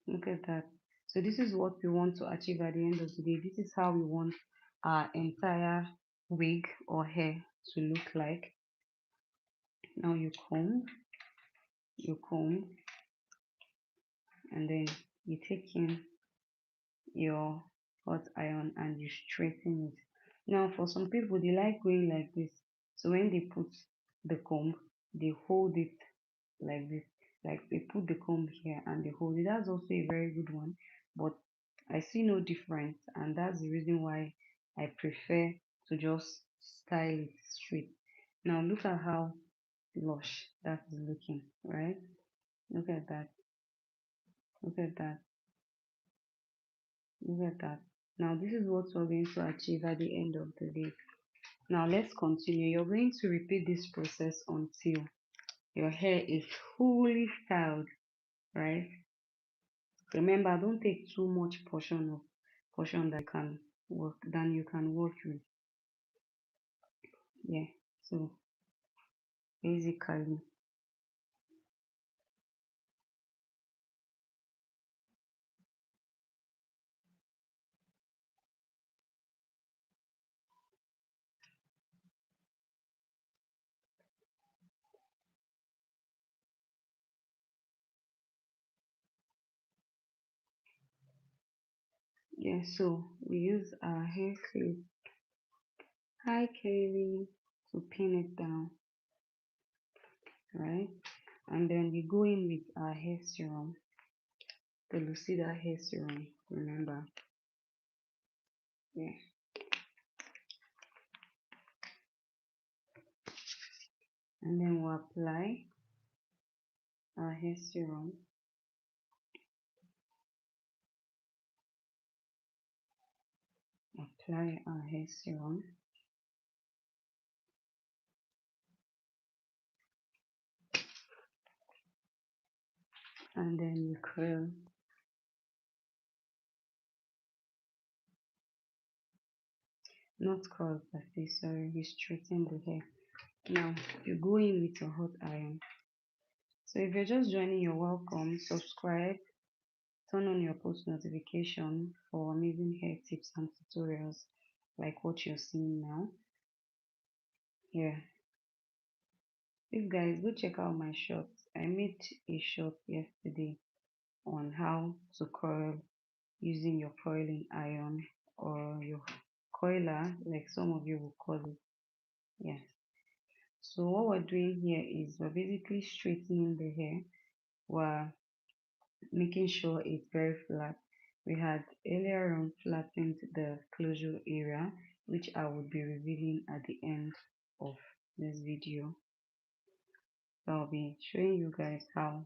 Look at that. So this is what we want to achieve at the end of the day. This is how we want our entire wig or hair to look like. Now you comb, and then you take in your hot iron and you straighten it. Now for some people they like going like this. So when they put the comb, they hold it like this. Like they put the comb here and they hold it. That's also a very good one. But I see no difference, and that's the reason why I prefer to just style it straight. Now look at how lush that is looking, right? Look at that. Look at that. Look at that. Now this is what we're going to achieve at the end of the day. Now let's continue. You're going to repeat this process until your hair is fully styled, right? Remember, don't take too much portion that can work than you can work with. Yeah. So basically, yeah. So we use our hair clip, high curly, to pin it down, right? And then we go in with our hair serum, the Lucida hair serum. Remember, yeah. And then we'll apply our hair serum, apply our hair serum, and then you curl, not curl per se, sorry, you straighten the hair. Now you go in with your hot iron. So if you're just joining, you're welcome. Subscribe, turn on your post notification for amazing hair tips and tutorials like what you're seeing now. Yeah. Please guys, go check out my shorts. I made a short yesterday on how to coil using your coiling iron or your coiler, like some of you will call it. Yeah. So what we're doing here is we're basically straightening the hair. We're making sure it's very flat. We had earlier on flattened the closure area, which I will be revealing at the end of this video. So I'll be showing you guys how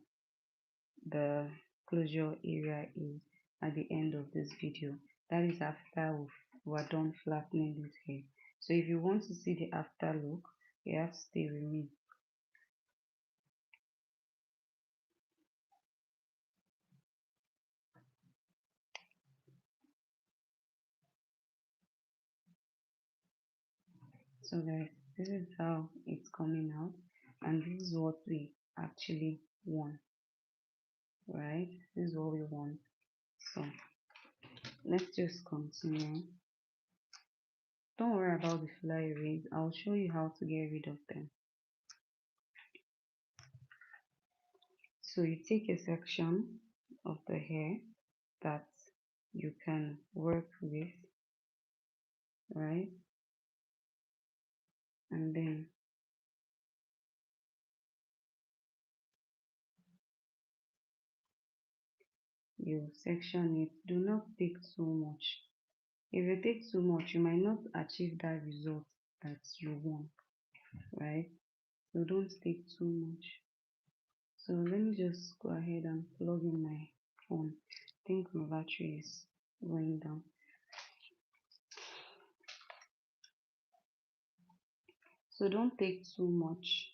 the closure area is at the end of this video. That is after we're done flattening this hair. So if you want to see the after look, you have to stay with me. So guys, this is how it's coming out, and this is what we actually want, right? This is what we want. So let's just continue. Don't worry about the flyaways. I'll show you how to get rid of them. So you take a section of the hair that you can work with, right? And then you section it. Do not take too much. If you take too much, you might not achieve that result that you want, right? So don't take too much. So let me just go ahead and plug in my phone. I think my battery is going down. So don't take too much.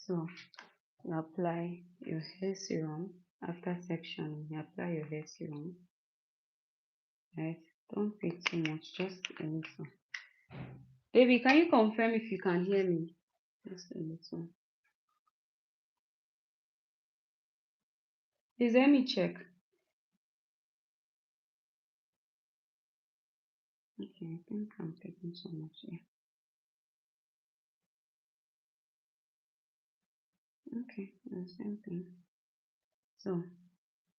So you apply your hair serum. After sectioning, you apply your hair serum, right? Don't take too much, just a little. Baby, can you confirm if you can hear me? Just a little. Please let me check. Okay, I think I'm taking so much here. Okay, the same thing. So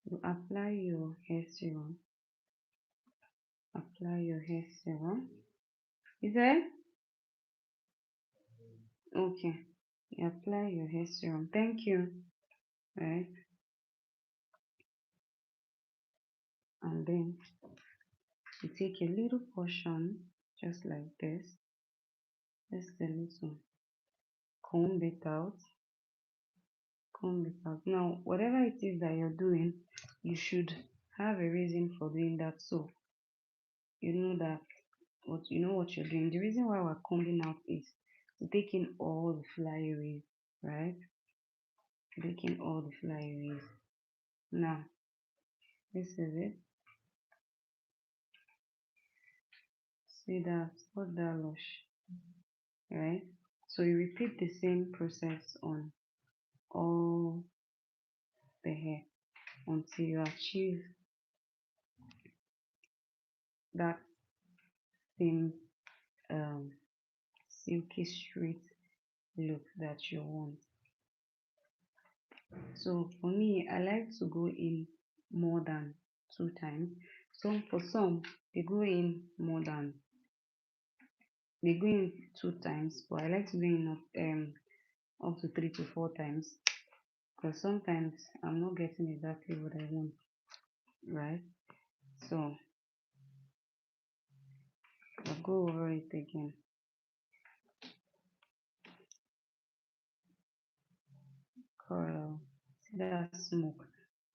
you apply your hair serum. Apply your hair serum. Is there? Okay. You apply your hair serum. Thank you. Right? And then you take a little portion, just like this. Just a little. Comb it out. Comb it out. Now, whatever it is that you're doing, you should have a reason for doing that. So you know that what you're doing. The reason why we're combing out is to take in all the flyaways, right? Taking all the flyaways. Now, this is it. See that, spot that lush, right? So you repeat the same process on all the hair until you achieve that same um, silky straight look that you want. So for me, I like to go in more than 2 times. For some, they go in more than they go in 2 times, but I like to go in up to 3 to 4 times because sometimes I'm not getting exactly what I want, right? So I'll go over it again. Coral, see that smoke?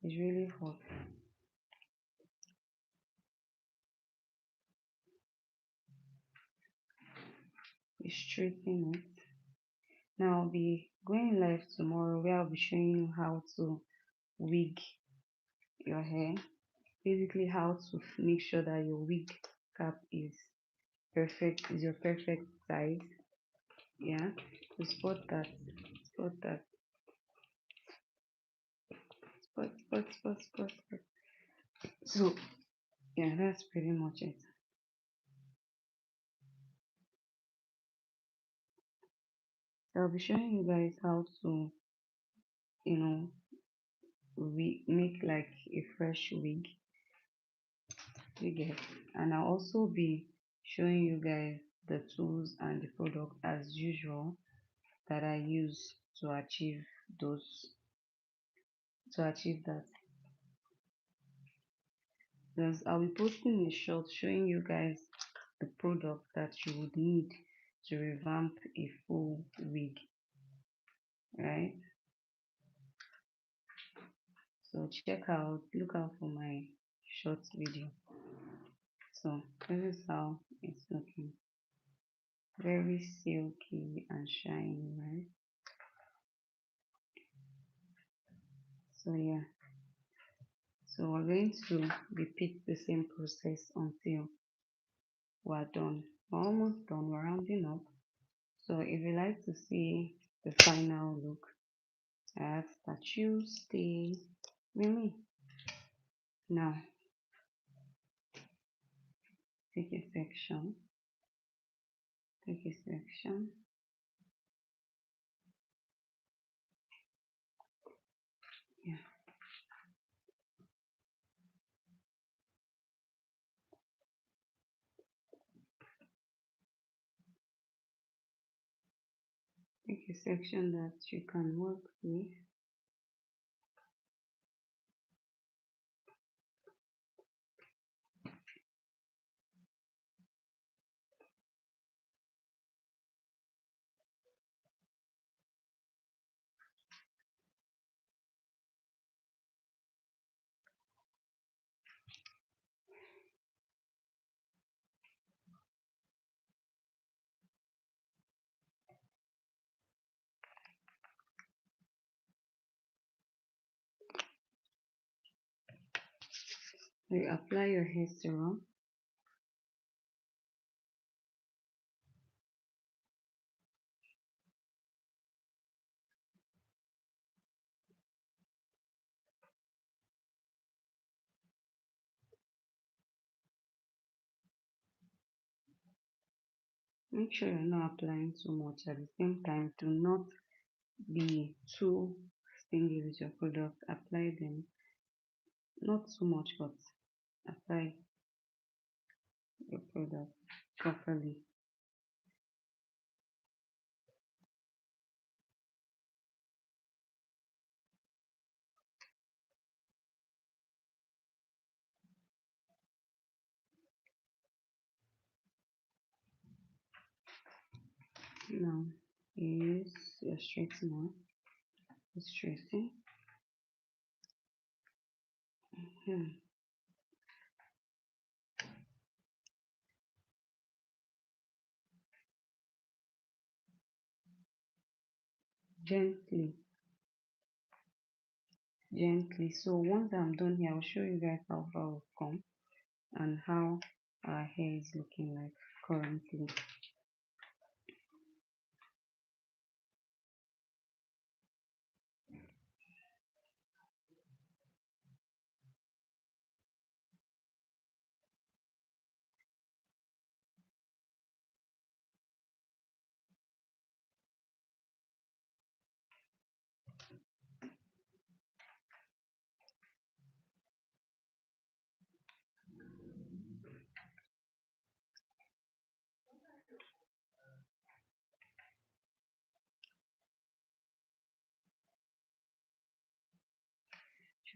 It's really hot. You straighten it. Now I'll be going live tomorrow where I'll be showing you how to wig your hair. Basically, how to make sure that your wig cap is perfect, is your perfect size. Yeah, to spot that, spot. So yeah, that's pretty much it. So I'll be showing you guys how to, you know, we make like a fresh wig, you get, and I'll also be showing you guys the tools and the product as usual that I use to achieve those to achieve that. Because I'll be posting a short showing you guys the product that you would need to revamp a full wig, right? So look out for my short video. So this is how it's looking. Very silky and shiny, right? So yeah, so we're going to repeat the same process until we're done. We're almost done, we're rounding up. So if you like to see the final look, I ask that you stay with me. Now take a section, take a section, yeah, take a section that you can work with. You apply your hair serum. Make sure you're not applying too much. At the same time, do not be too stingy with your product. Apply them, not too much, but apply your product properly. Now use your straightener, straightening. Hmm. Gently, gently. So once I'm done here, I'll show you guys how far we've come and how our hair is looking like currently.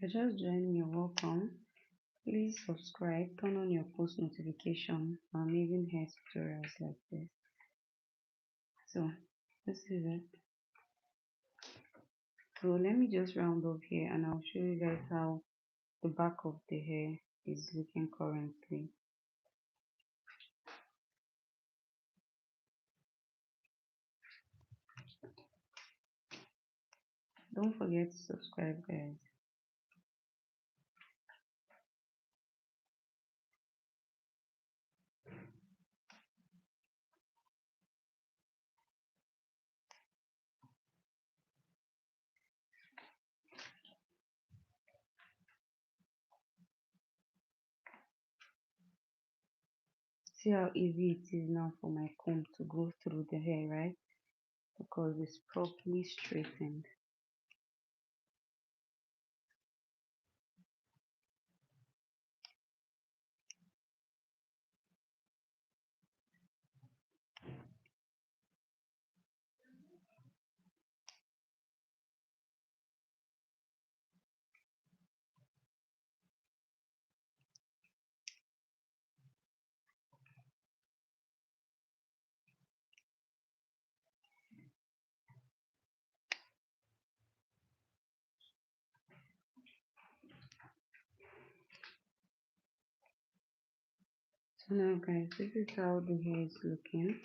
If you're just joining, you're welcome. Please subscribe, turn on your post notification. I'm making hair tutorials like this. So this is it. So let me just round up here and I'll show you guys how the back of the hair is looking currently. Don't forget to subscribe, guys. See how easy it is now for my comb to go through the hair, right? Because it's properly straightened. So now guys, this is how the hair is looking.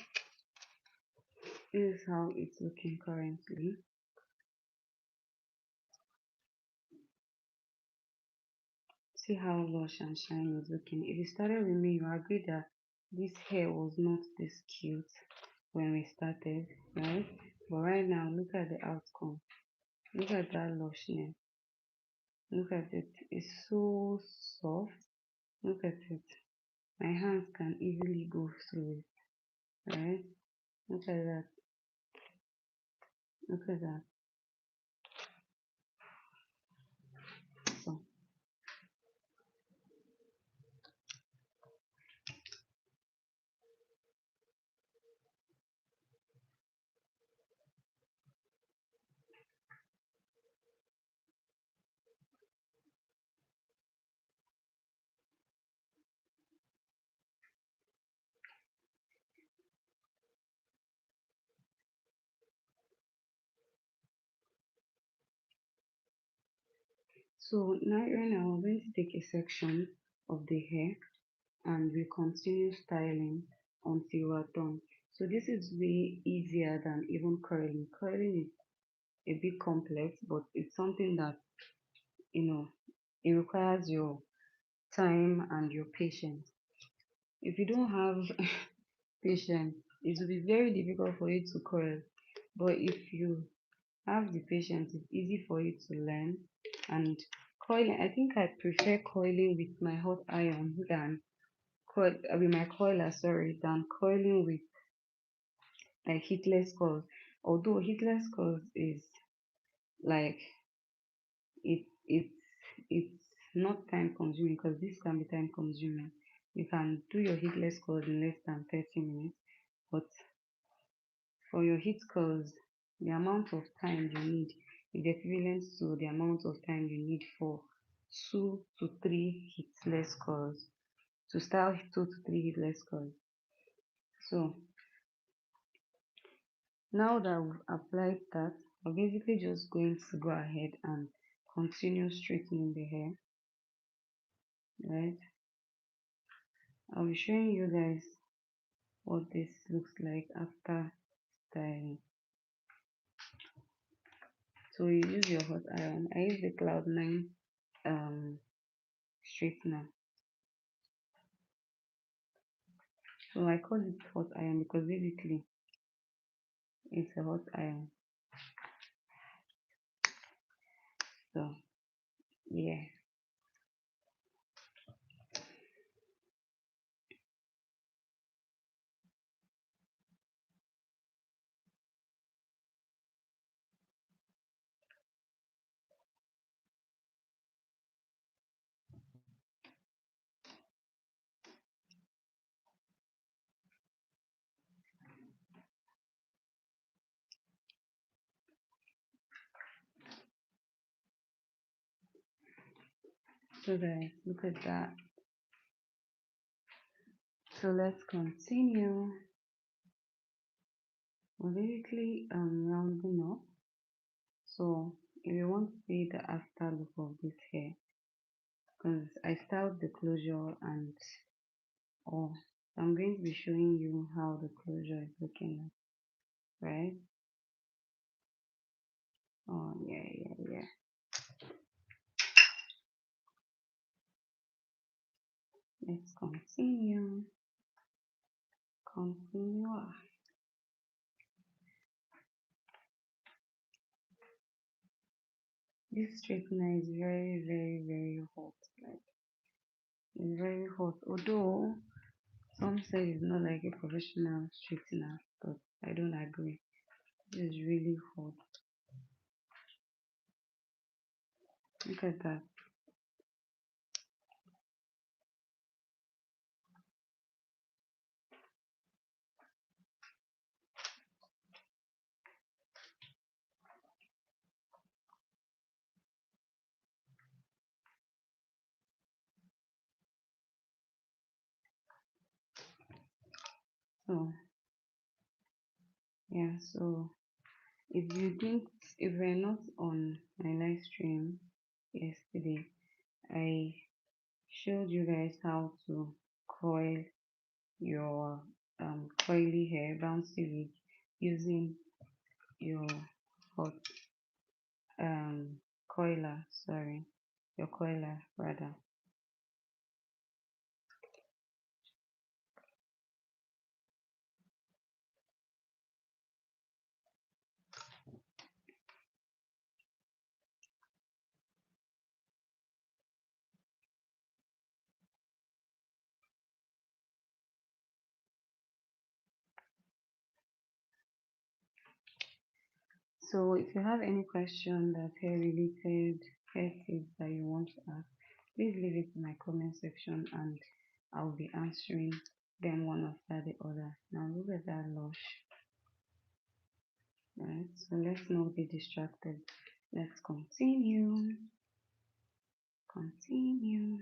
This is how it's looking currently. See how lush and shiny it's looking. If you started with me, you agree that this hair was not this cute when we started, right? But right now, look at the outcome. Look at that lushness. Look at it. It's so soft. Look at it. My hands can easily go through it, right? Look at that. Look at that. So, so now right now we're going to take a section of the hair and we continue styling until we're done. So this is way easier than even curling. Curling is a bit complex, but it's something that you know it requires your time and your patience. If you don't have patience, it will be very difficult for you to curl. But if you have the patience, it's easy for you to learn. And coiling, I think I prefer coiling with my hot iron than with my coiler, sorry, than coiling with like heatless curls. Although heatless curls is like it's it's not time consuming because this can be time consuming. You can do your heatless curls in less than 30 minutes, but for your heat curls, the amount of time you need is equivalent to the amount of time you need for 2 to 3 heatless curls to style 2 to 3 heatless curls. So now that we've applied that, we're basically just going to go ahead and continue straightening the hair, right? I'll be showing you guys what this looks like after styling. So you use your hot iron. I use the Cloud9 um straightener. So I call it hot iron because basically it's a hot iron. So yeah. So guys, look at that. So let's continue. We're basically rounding up. So if you want to see the after look of this hair, because I styled the closure and all, so I'm going to be showing you how the closure is looking like, right? Oh yeah, yeah, yeah. Let's continue. Continue. This straightener is very, very, very hot. Like it's very hot. Although some say it's not like a professional straightener, but I don't agree. This is really hot. Look at that. So yeah, so if you're not on my live stream yesterday, I showed you guys how to coil bouncy wig using your hot coiler, sorry, your coiler rather. So if you have any question that hair related, hair tips that you want to ask, please leave it in my comment section and I'll be answering them one after the other. Now look at that lush, right? So let's not be distracted. Let's continue. Continue.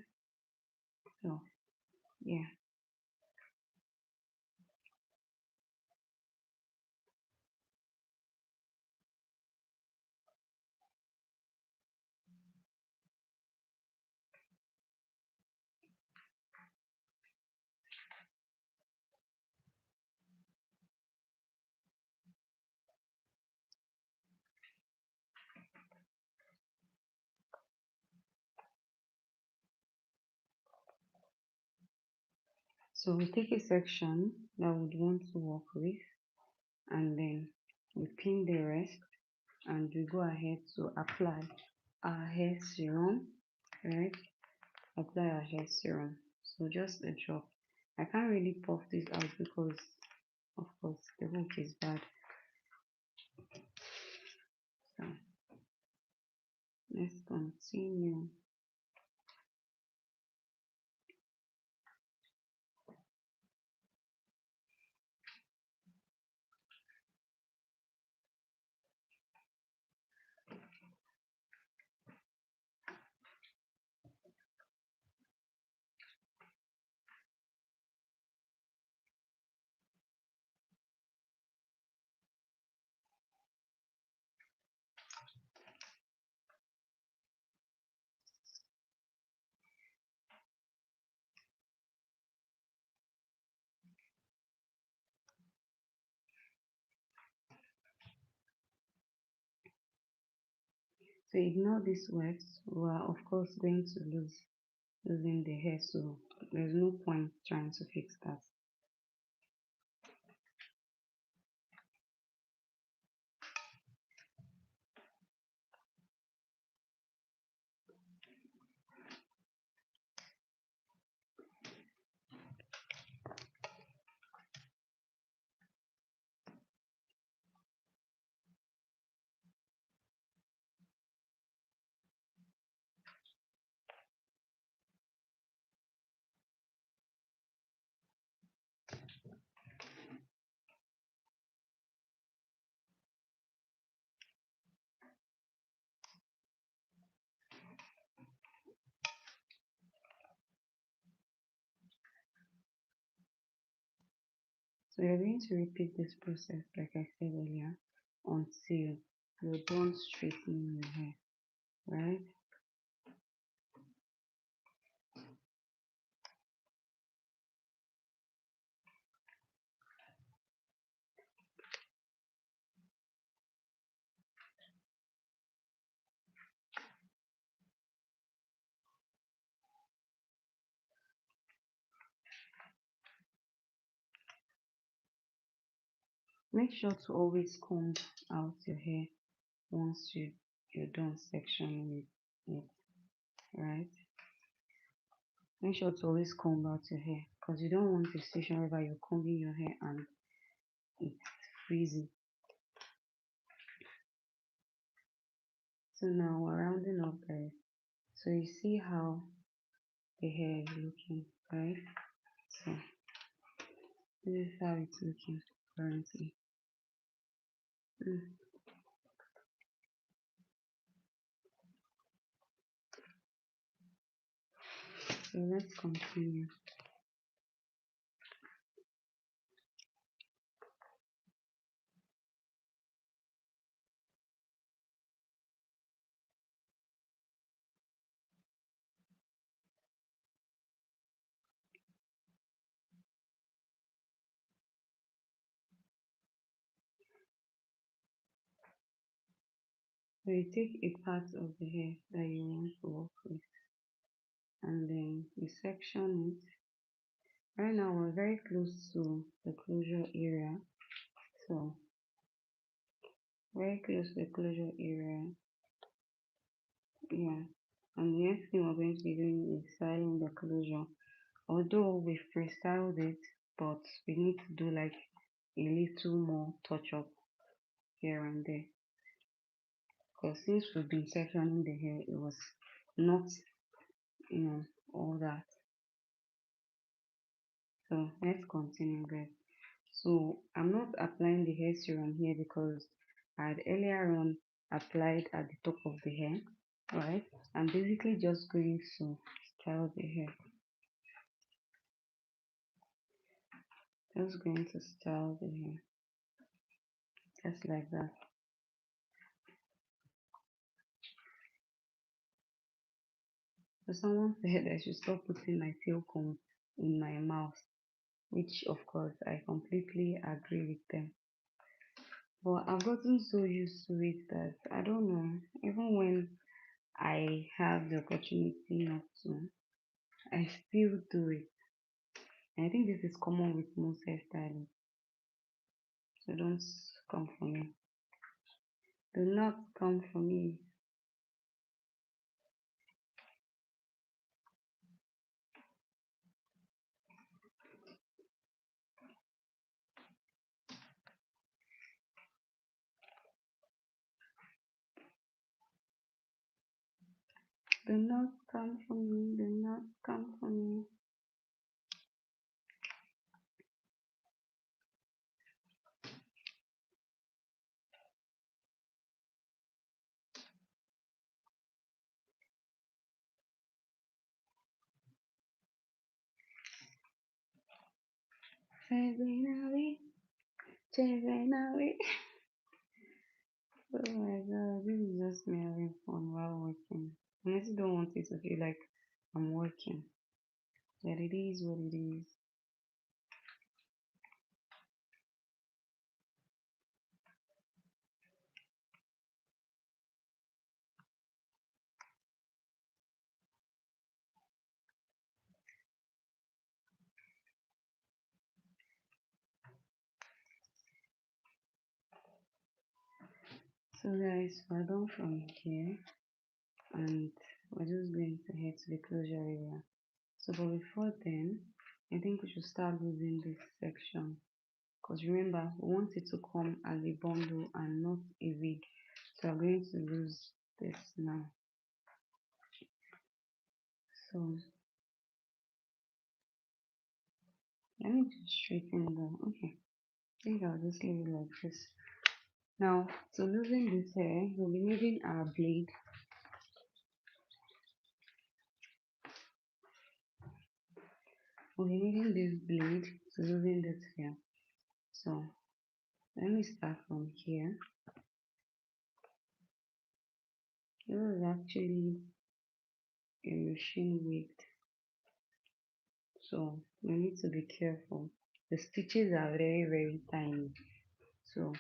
So yeah. So we take a section that we would want to work with and then we pin the rest and we go ahead to apply our hair serum, right? Apply our hair serum. So just a drop. I can't really puff this out because of course the hook is bad. So let's continue. So ignore this wax. We are of course going to losing the hair, so there's no point trying to fix that. So you're going to repeat this process like I said earlier until you're done straightening your hair, right? Make sure to always comb out your hair once you're done sectioning it, right? Make sure to always comb out your hair because you don't want a situation where you're combing your hair and it's freezing. So now we're rounding up, guys. So you see how the hair is looking, right? So this is how it's looking currently. Mm. So let's continue. So you take a part of the hair that you want to work with and then you section it. Right now we're very close to the closure area. So very close to the closure area. Yeah. And the next thing we're going to be doing is styling the closure. Although we've freestyled it, but we need to do like a little more touch up here and there. Because since we've been sectioning the hair, it was not, you know, all that. So let's continue, guys. So I'm not applying the hair serum here because I had earlier on applied at the top of the hair, right? I'm basically just going to style the hair. Just going to style the hair, just like that. So someone said I should stop putting my tail comb in my mouth, which of course I completely agree with them. But I've gotten so used to it that I don't know, even when I have the opportunity not to, I still do it. And I think this is common with most hairstylists. So don't come for me. Do not come for me. Do not come for me. Do not come for me. Chasing away. Oh my god, this is just me having fun while working. I honestly don't want it to feel like I'm working. But it is what it is. So guys, we're done from here and we're just going to head to the closure area. So but before then, I think we should start using this section. Because remember, we want it to come as a bundle and not a wig. So I'm going to lose this now. So let me just straighten the okay. I think I'll just leave it like this. Now to loosen this hair, we'll be needing our blade. We'll be needing this blade to loosen this hair. So let me start from here. This is actually a machine wig, so we need to be careful. The stitches are very tiny. So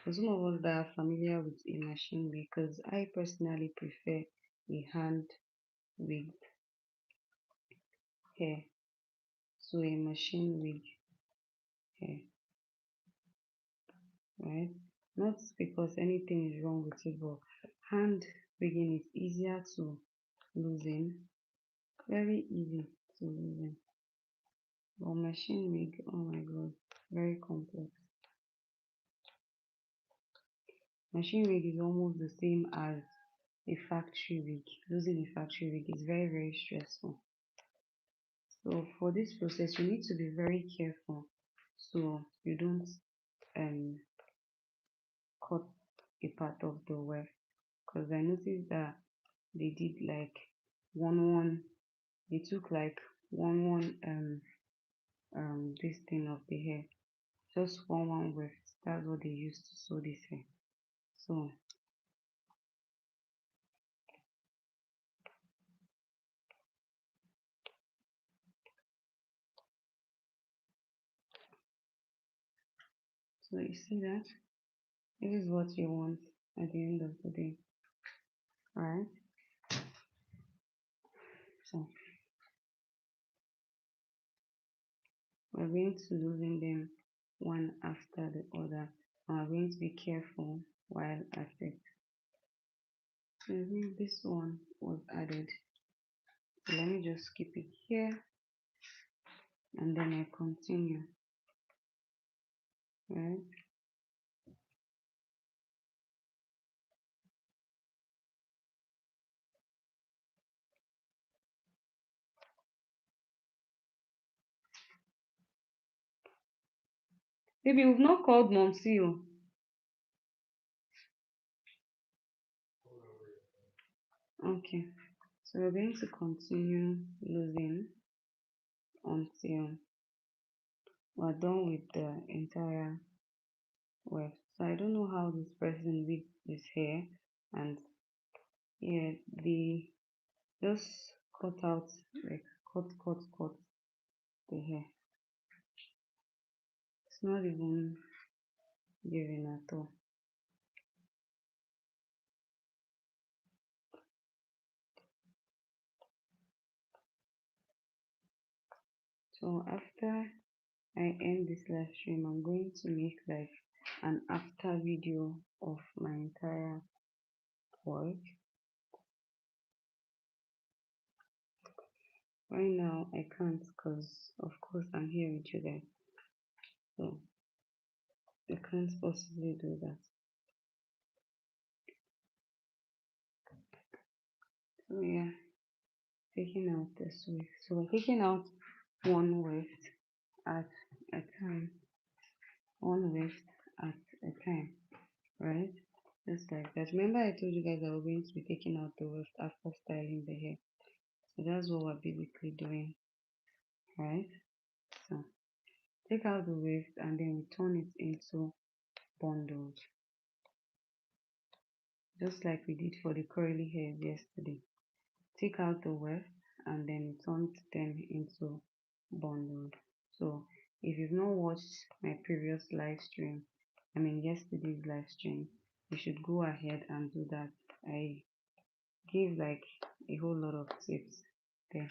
for some of us that are familiar with a machine wig, because I personally prefer a hand wig hair, so a machine wig hair, right? Not because anything is wrong with it, but hand wigging is easier to loosen, very easy to loosen. But machine wig, oh my god, very complex. Machine wig is almost the same as a factory wig. Losing a factory wig is very stressful. So for this process, you need to be very careful so you don't um cut a part of the web. Because I noticed that they did like one they took like one this thing of the hair, just one weft. That's what they used to sew this hair. So so you see that this is what you want. at the end of the day, right? So we're going to loosen them one after the other, and we're going to be careful while at it. So I think this one was added. So let me just keep it here and then I continue, right? Maybe we've not called Monsieur. Okay, so we're going to continue losing until we're done with the entire weft. So I don't know how this person with his hair, and yeah, the just cut out, like cut the hair. It's not even giving at all. So after I end this live stream, I'm going to make like an after video of my entire work. Right now I can't, because of course I'm here with you guys, so I can't possibly do that. So yeah, taking out this weft. So we're taking out one weft at a time, one weft at a time, right? Just like that. Remember I told you guys that we're going to be taking out the weft after styling the hair. So that's what we're basically doing, right? So take out the weft and then we turn it into bundles, just like we did for the curly hair yesterday. Take out the weft and then we turn them into bundles. So if you've not watched my previous live stream, I mean yesterday's live stream, you should go ahead and do that. I gave like a whole lot of tips there.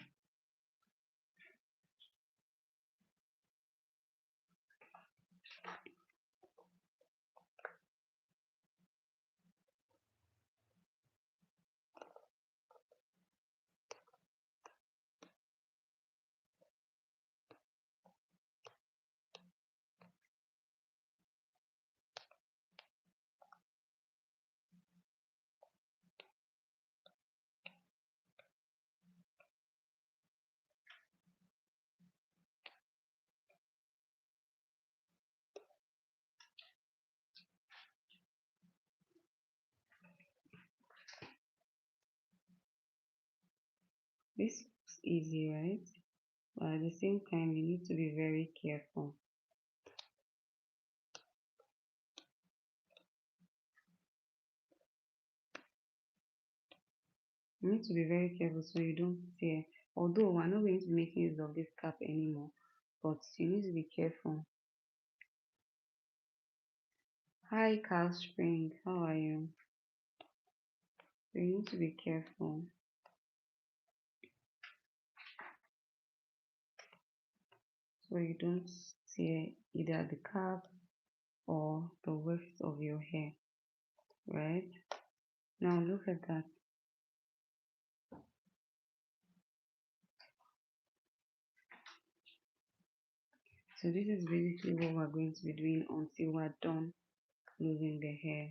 This looks easy, right? But at the same time, you need to be very careful. You need to be very careful so you don't tear. Although we're not going to be making use of this cap anymore, but you need to be careful. Hi, Carl Spring. How are you? So you need to be careful so you don't tear either the cap or the weft of your hair, right? Now look at that. So this is basically what we're going to be doing until we're done losing the hair.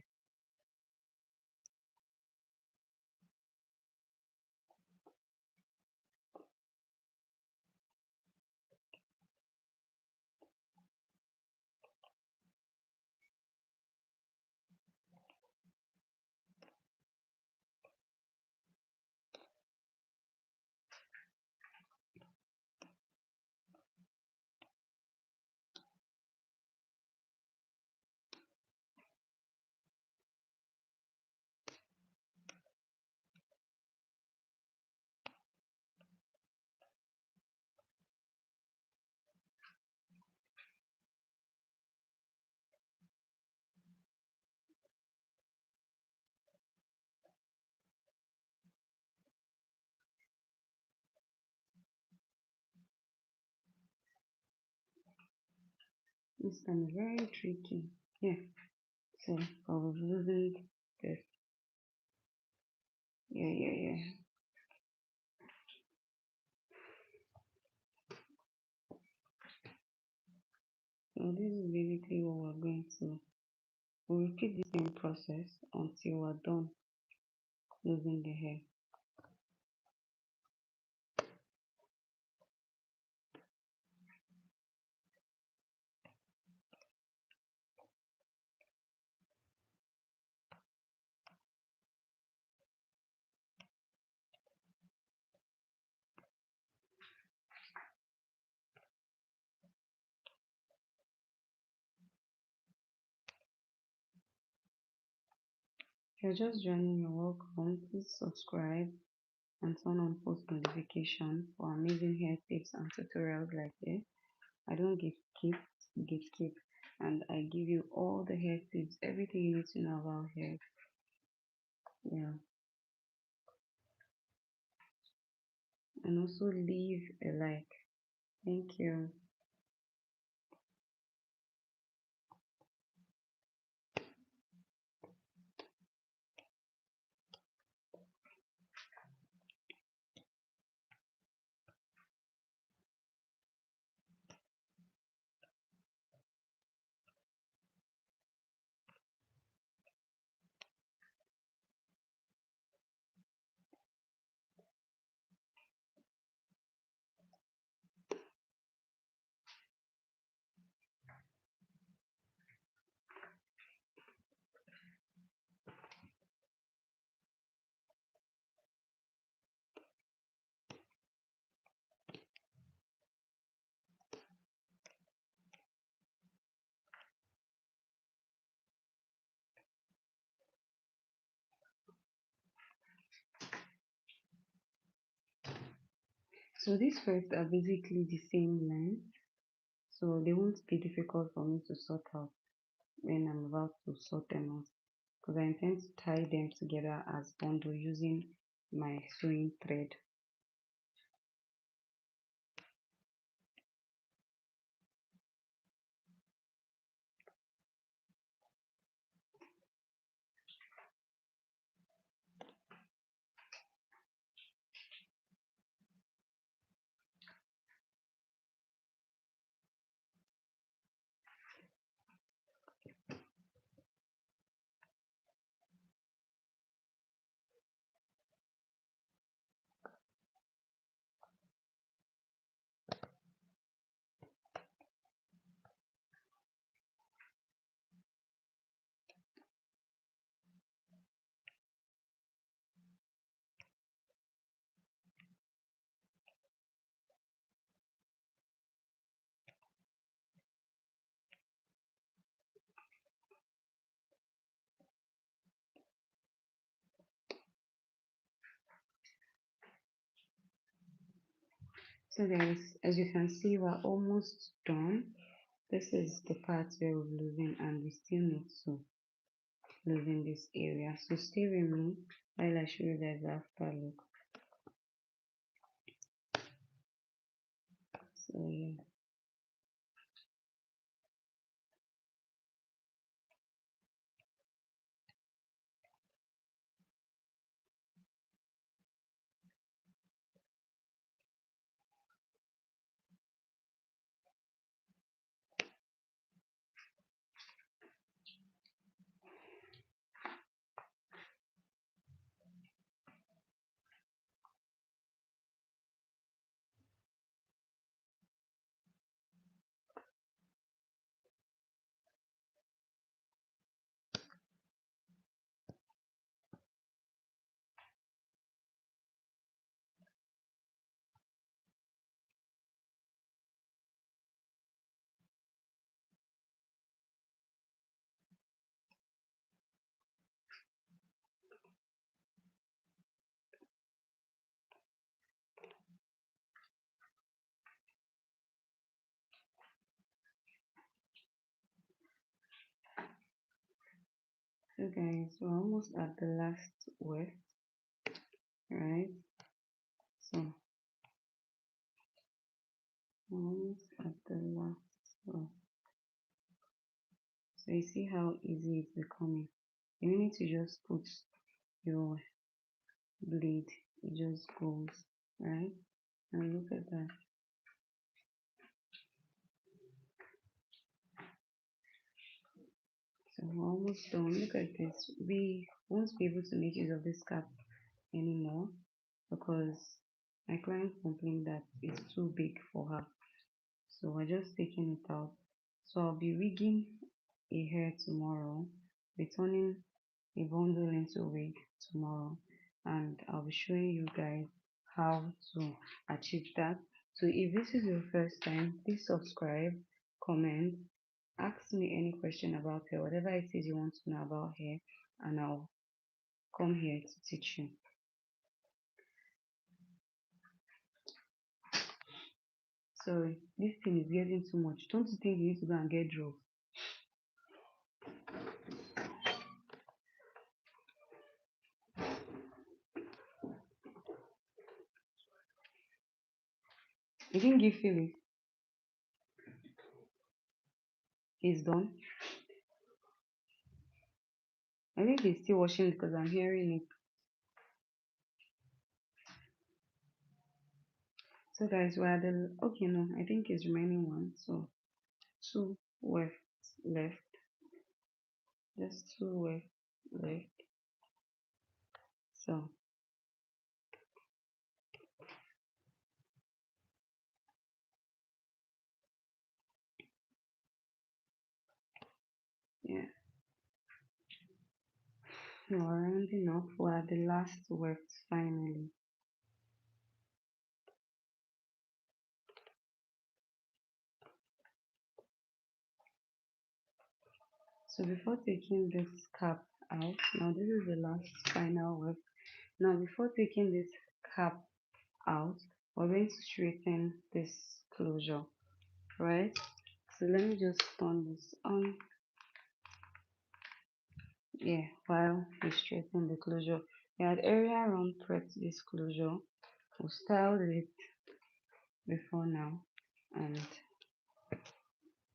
This time is very tricky. Yeah. So I was losing this. Yeah, yeah, yeah. So this is basically what we're going to. We'll repeat the same process until we're done losing the hair. If you're just joining, you're welcome. Please subscribe and turn on post notification for amazing hair tips and tutorials like this. I don't gatekeep, and I give you all the hair tips, everything you need to know about hair. Yeah, and also leave a like. Thank you. So these first are basically the same length, so they won't be difficult for me to sort out when I'm about to sort them out, because I intend to tie them together as bundle using my sewing thread. So guys, as you can see, we're almost done. This is the part where we're losing, and we still need to lose in this area. So stay with me while I show you guys the after look. So yeah. So guys, we're almost at the last word, right? So we're almost at the last word. So you see how easy it's becoming. The minute you just put your blade, it just goes, right? And look at that. So we're almost done. Look at this. We won't be able to make use of this cap anymore because my client complained that it's too big for her. So we're just taking it out. So I'll be rigging a hair tomorrow, returning a bundle into a wig tomorrow, and I'll be showing you guys how to achieve that. So if this is your first time, please subscribe, comment, ask me any question about hair, whatever it is you want to know about hair, and I'll come here to teach you. Sorry, this thing is getting too much. Don't you think you need to go and get drugs? You didn't give Philip. He's done. I think he's still washing because I'm hearing it. So guys, we're at the okay no, I think it's remaining one. So two left, just two left. So yeah, we're rounding up. We're at the last weft finally. So before taking this cap out, now this is the last final weft. Now before taking this cap out, we're going to straighten this closure, right? So let me just turn this on. Yeah, while we straighten the closure. We had earlier on prepped this closure. We styled it before now, and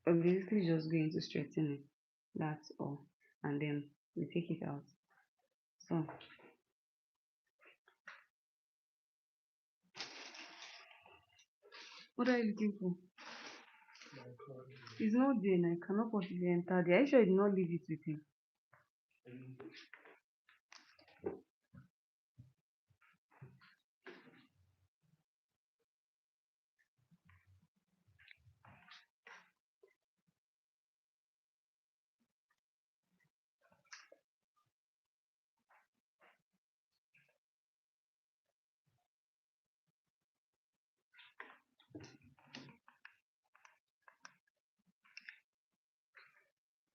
I'm basically just going to straighten it. That's all. And then we take it out. So what are you looking for? It's not there and I cannot possibly enter there. Are you sure you did not leave it with him?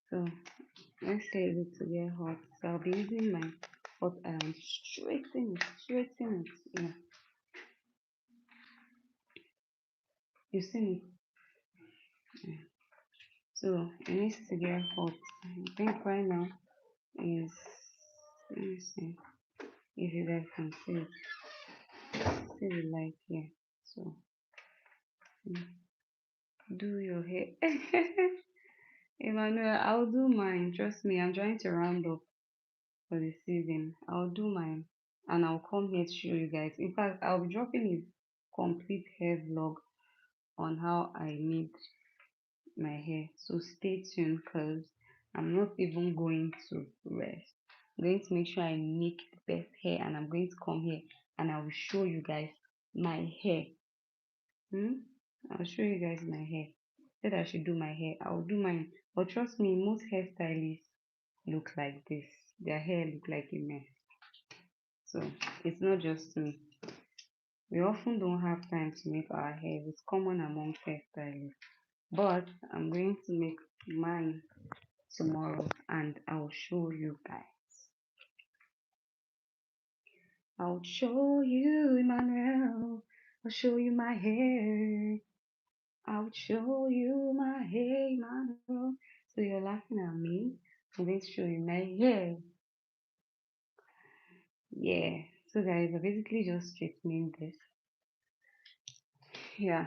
So let's say it to get hot. So I'll be using my hot iron to straighten it. Yeah. You see it? Yeah. So it needs to get hot. I think right now is, let me see if you guys can see it. See the light here. So mm, do your hair. Emmanuel, I'll do mine. Trust me, I'm trying to round up for the season. I'll do mine and I'll come here to show you guys. In fact, I'll be dropping a complete hair vlog on how I make my hair. So stay tuned because I'm not even going to rest. I'm going to make sure I make the best hair and I'm going to come here and I will show you guys my hair. Hmm? I'll show you guys my hair. Said I should do my hair. I'll do mine. But trust me, most hairstylists look like this. Their hair look like a mess. So it's not just me. We often don't have time to make our hair. It's common among hairstylists. But I'm going to make mine tomorrow and I'll show you guys. I'll show you, Emmanuel. I'll show you my hair. I'll show you my hair, Emmanuel. So you're laughing at me. I'm going to show you my hair. Yeah. So guys, I basically just straightening this. Yeah.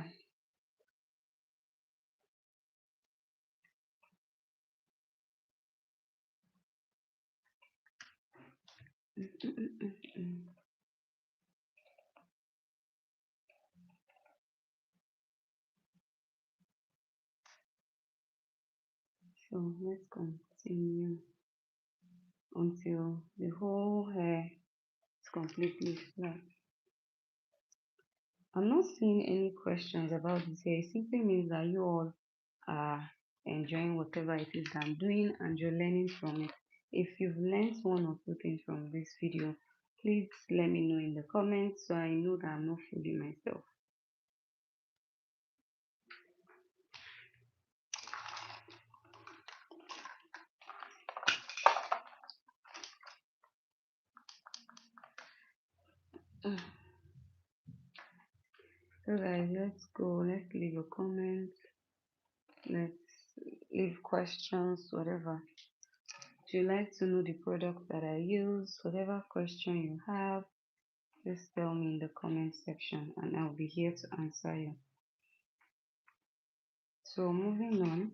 So let's continue until the whole hair is completely flat. I'm not seeing any questions about this hair. It simply means that you all are enjoying whatever it is that I'm doing and you're learning from it. If you've learned one or two things from this video, please let me know in the comments so I know that I'm not fooling myself. So guys, let's go. Let's leave a comment. Let's leave questions, whatever. If you like to know the product that I use, whatever question you have, just tell me in the comment section and I'll be here to answer you. So moving on,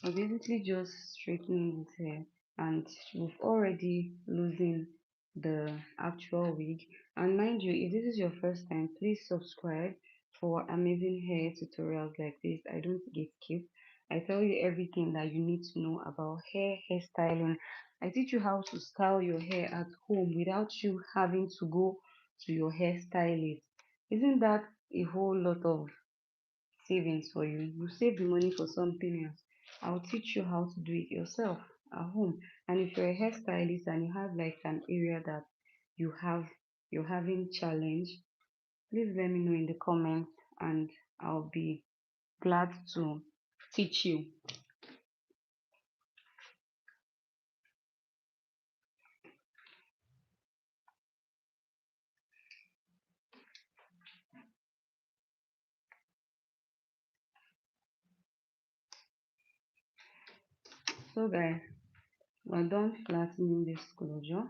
we're basically just straightening this hair and we've already loosened the actual wig. And mind you, if this is your first time, please subscribe for amazing hair tutorials like this. I don't gatekeep. I tell you everything that you need to know about hairstyling. I teach you how to style your hair at home without you having to go to your hairstylist. Isn't that a whole lot of savings for you? You save the money for something else. I'll teach you how to do it yourself at home. And if you're a hairstylist and you have like an area that you have you're having challenge, please let me know in the comments and I'll be glad to teach you. So guys, we're done flattening this closure.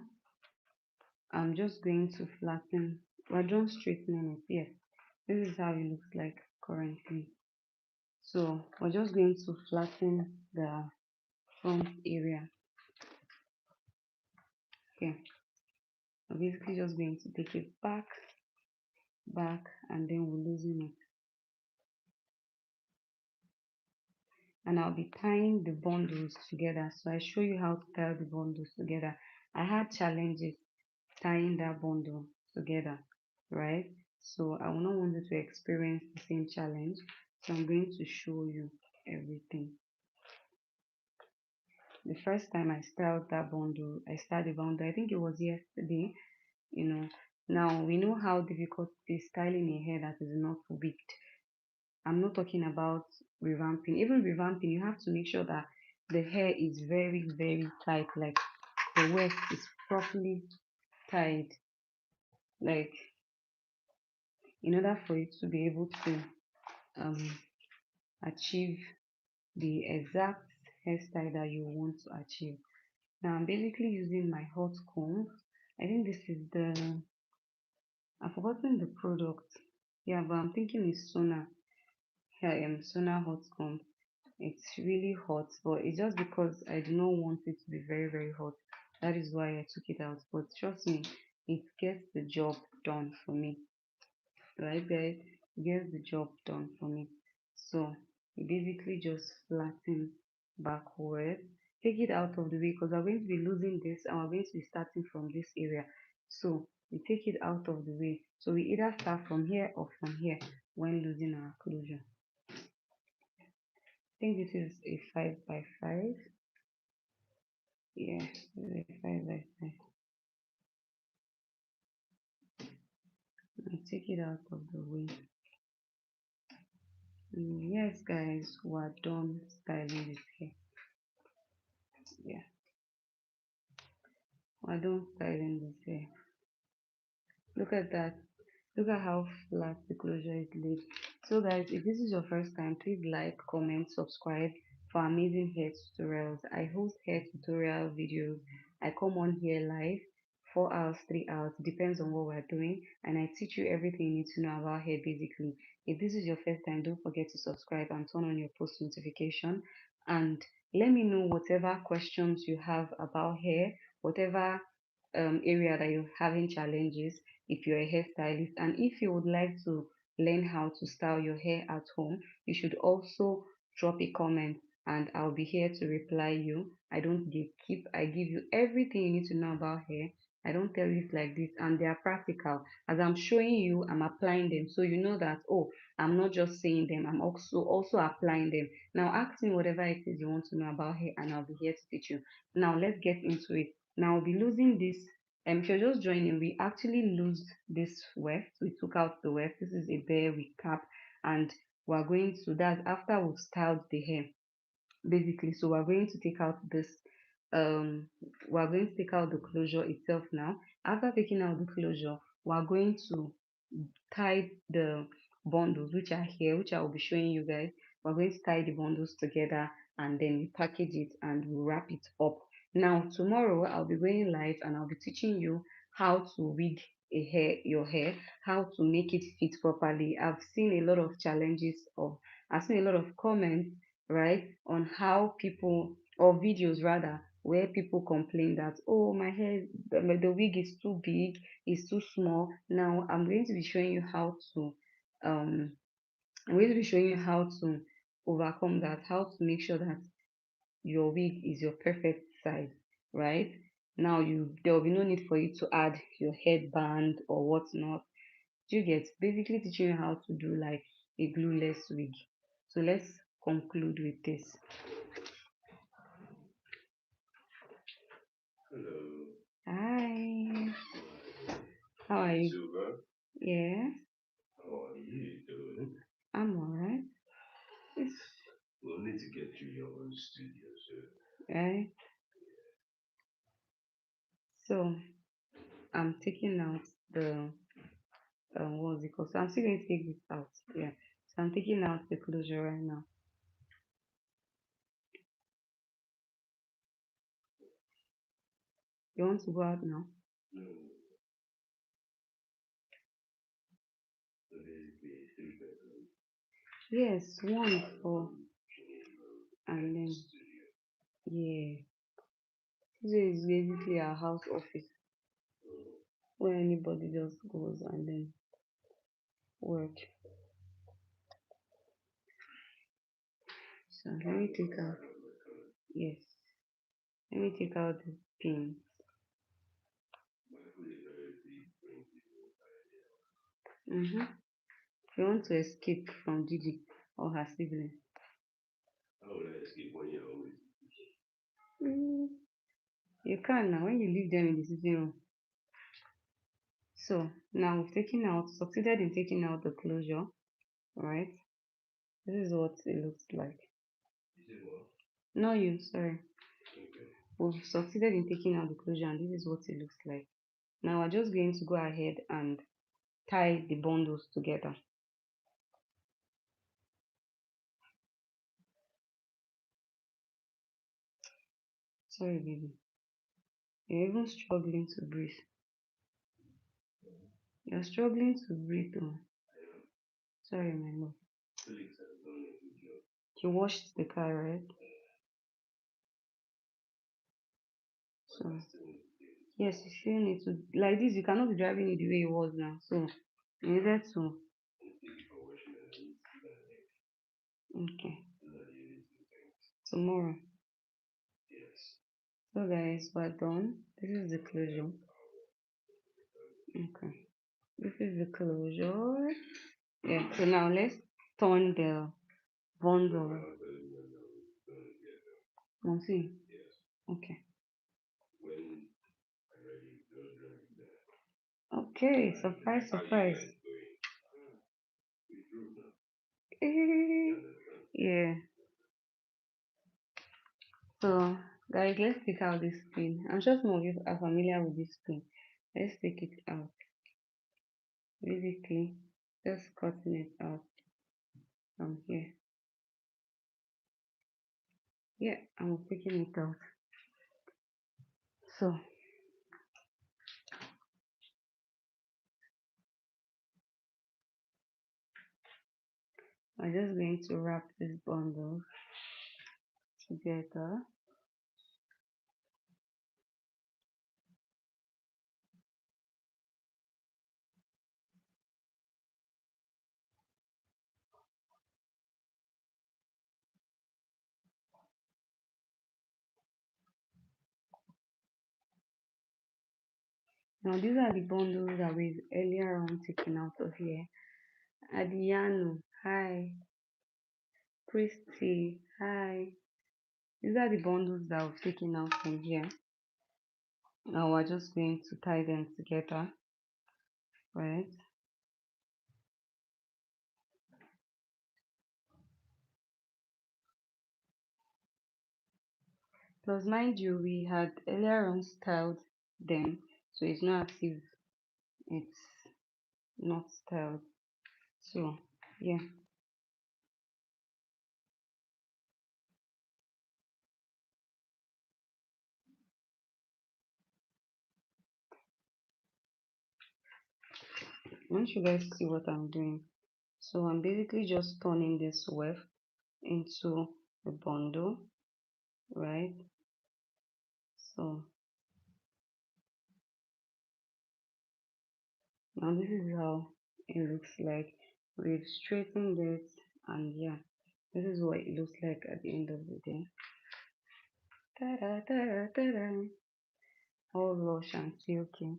I'm just going to flatten, we're done straightening it. Yes, this is how it looks like currently. So we're just going to flatten the front area. Okay, I'm basically just going to take it back, and then we'll loosen it. And I'll be tying the bundles together. So I show you how to tie the bundles together. I had challenges tying that bundle together, right? So I will not want you to experience the same challenge. So I'm going to show you everything. The first time I styled that bundle, I started the bundle, I think it was yesterday, you know. Now we know how difficult it is styling a hair that is not wigged. I'm not talking about revamping. Even revamping, you have to make sure that the hair is very, very tight, like the waist is properly tied, like in order for you to be able to um, achieve the exact hairstyle that you want to achieve. Now I'm basically using my hot comb. I think this is the, I've forgotten the product. Yeah, but I'm thinking it's Sona. Yeah, Sona hot comb. It's really hot, but it's just because I do not want it to be very, very hot. That is why I took it out. But trust me, it gets the job done for me. Right, guys? It gets the job done for me. So you basically just flatten backward. Take it out of the way because we're going to be losing this and we're going to be starting from this area. So we take it out of the way. So we either start from here or from here when losing our closure. I think this is a 5 by 5. Yeah, this is a 5 by 5. I take it out of the way. Yes, guys, we're done styling this hair. Yeah, we're done styling this hair. Look at that. Look at how flat the closure is laid. So guys, if this is your first time, please like, comment, subscribe for amazing hair tutorials. I host hair tutorial videos. I come on here live, 4 hours, 3 hours, depends on what we're doing, and I teach you everything you need to know about hair basically. If this is your first time, don't forget to subscribe and turn on your post notification, and let me know whatever questions you have about hair, whatever area that you're having challenges, if you're a hairstylist, and if you would like to learn how to style your hair at home, you should also drop a comment and I'll be here to reply you. I don't keep, I give you everything you need to know about hair. I don't tell you it like this, and they are practical. As I'm showing you, I'm applying them, so you know that, oh, I'm not just saying them, I'm also applying them. Now ask me whatever it is you want to know about hair, and I'll be here to teach you. Now let's get into it. Now I'll be losing this. If you're just joining, we actually lose this weft. We took out the weft. This is a bare recap, and we're going to that after we've styled the hair basically. So we're going to take out this we're going to take out the closure itself now. After taking out the closure, we're going to tie the bundles which are here, which I will be showing you guys. We're going to tie the bundles together and then we package it and we wrap it up. Now tomorrow I'll be going live and I'll be teaching you how to wig your hair, how to make it fit properly. I've seen a lot of comments, right, on how people, or videos rather, where people complain that, oh, my hair, the wig is too big, is too small. Now I'm going to be showing you how to um overcome that, how to make sure that your wig is your perfect size, right? Now there will be no need for you to add your headband or whatnot. Do you get, basically teaching you how to do like a glueless wig. So let's conclude with this. Hi, how are you? Yeah, I'm alright. Right. So I'm taking out the what's it called? So I'm still going to take this out. Yeah. So I'm taking out the closure right now. You want to go out now? Yes, one for, and then yeah. This is basically our house office where anybody just goes and then work. So let me take out, yes. Let me take out the pin. Mm-hmm. If you want to escape from Gigi or her sibling. Mm, you can now when you leave them in the sitting room. So now we've succeeded in taking out the closure, right? This is what it looks like. No, you, sorry. We've succeeded in taking out the closure and this is what it looks like. Now we're just going to go ahead and tie the bundles together. Sorry, baby. You're even struggling to breathe. You're struggling to breathe. Oh. Sorry, my love. You washed the car, right? So, yes, you still need to. Like this, you cannot be driving it the way it was now. So, you needed to. Okay. Tomorrow. So, guys, we're done. This is the closure. Okay. This is the closure. Yeah. So, now let's turn the bundle. See. Okay. Okay. Surprise, surprise. Yeah. So, guys, let's take out this pin. I'm sure some of you are familiar with this pin. Let's take it out. Basically, just cutting it out from here. Yeah, I'm taking it out. So, I'm just going to wrap this bundle together. Now these are the bundles that we've earlier on taken out of here. Adiano, hi. Christy, hi. These are the bundles that we've taken out from here. Now we're just going to tie them together, right? Plus, mind you, we had earlier on styled them, so it's not as if it's not styled. So, yeah, I want you guys to see what I'm doing. So, I'm basically just turning this weft into a bundle, right? So, now this is how it looks like. We've straightened it, and yeah, this is what it looks like at the end of the day. Ta-da, ta-da, ta-da. All lush and silky.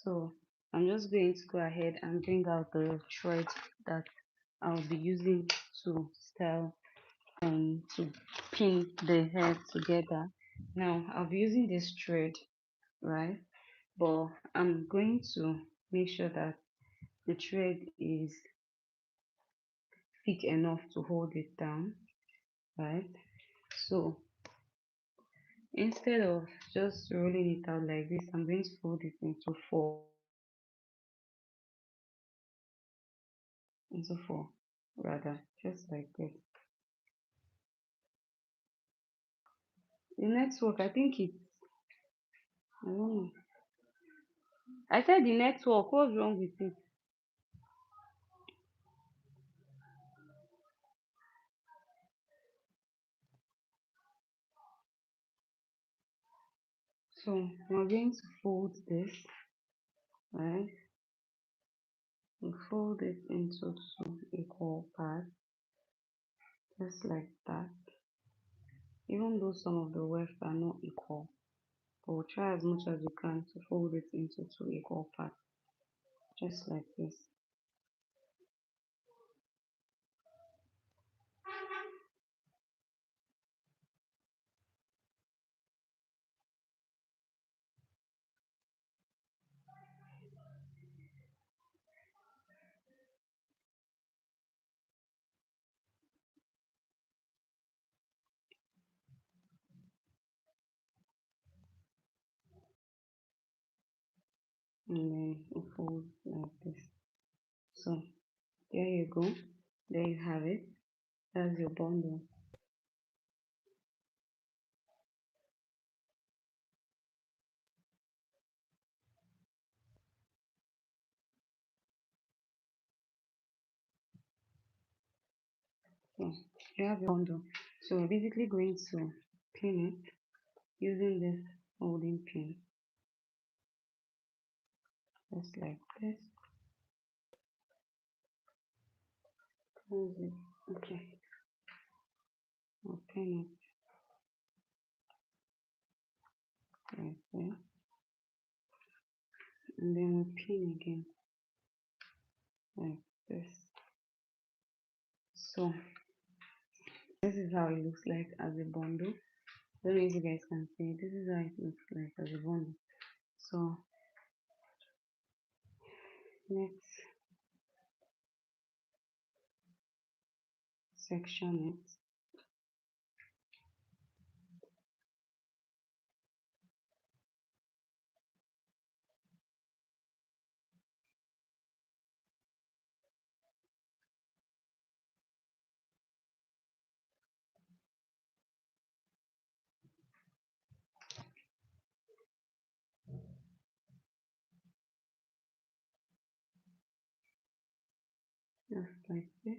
So I'm just going to go ahead and bring out the thread that I'll be using to style and to pin the hair together. Now I'll be using this thread, right? But I'm going to make sure that the thread is thick enough to hold it down, right? So instead of just rolling it out like this, I'm going to fold it into four rather, just like this. The network, I think it's, I don't know. I said the network, what's wrong with it? So we're going to fold this, right? We fold it into two equal parts, just like that. Even though some of the wefts are not equal, but we'll try as much as we can to fold it into two equal parts, just like this. And then we fold like this. So there you go. There you have it. That's your bundle. So you have your bundle. So we're basically going to pin it using this holding pin, just like this. Close it. Okay, we'll pin it right there, and then we'll pin again like this. So this is how it looks like as a bundle. I don't know if you guys can see. This is how it looks like as a bundle. So let's section it. Just like this,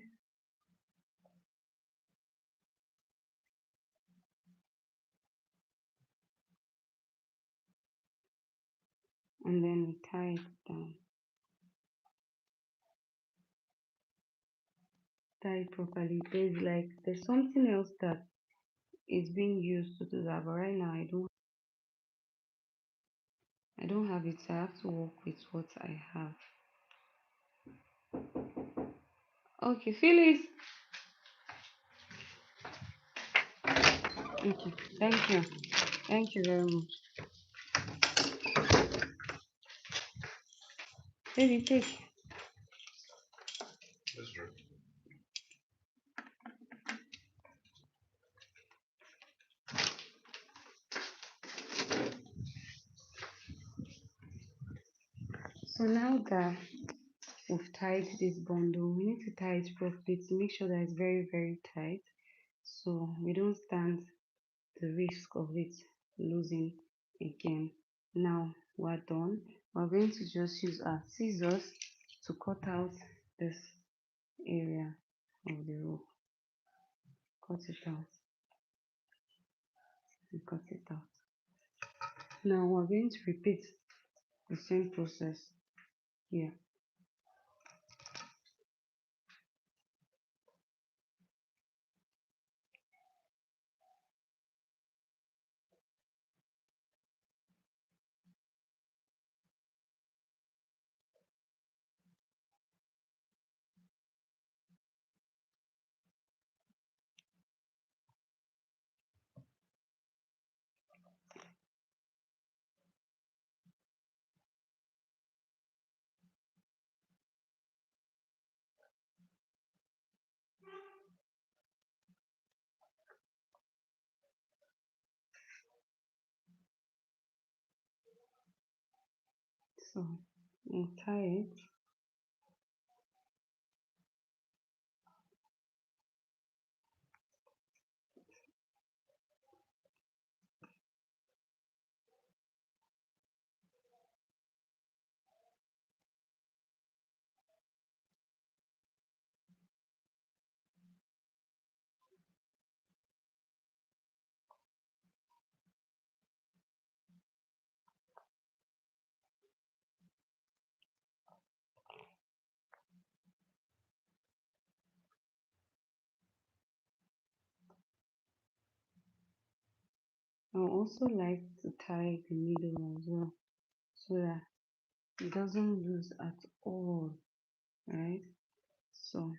and then we tie it down. Tie it properly. There's something else that is being used to do that, but right now I don't have it, so I have to work with what I have. Okay, Phyllis. Okay, thank you. Thank you very much. Baby, take. So now that we've tied this bundle, we need to tie it properly to make sure that it's very, very tight. So we don't stand the risk of it losing again. Now we're done. We're going to just use our scissors to cut out this area of the rope. Cut it out and cut it out. Now we're going to repeat the same process here. So we'll tie it. I would also like to tie the middle as well so that it doesn't lose at all, right? So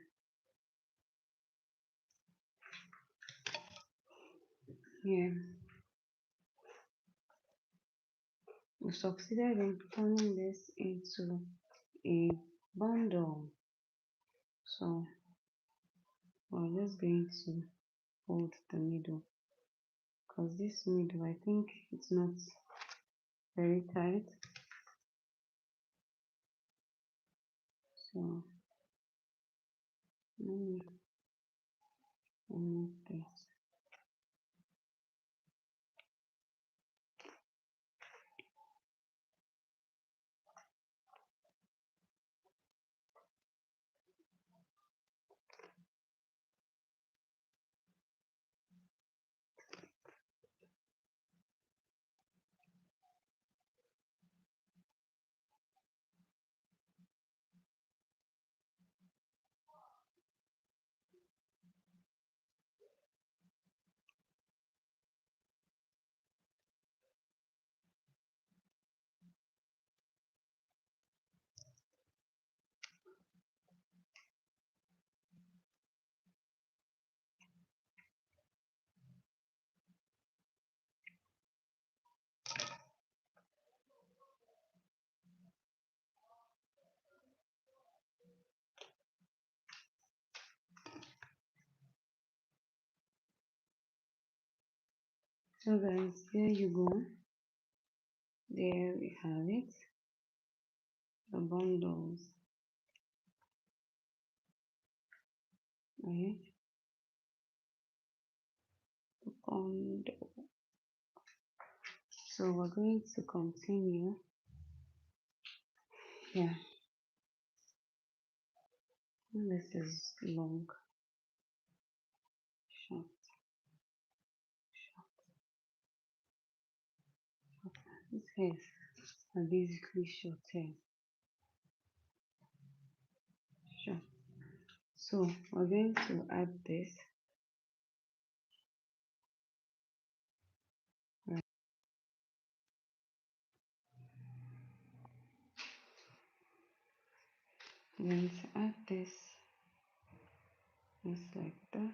here we succeeded in turning this into a bundle. So we're just going to hold the middle because this middle, I think it's not very tight. So let me remove this. So guys, here you go. There we have it. The bundles, right? The bundle. So we're going to continue. Yeah, this is long, short, short. These hairs are basically short hair, short. So we're going to add this. Right. Then to add this, just like that.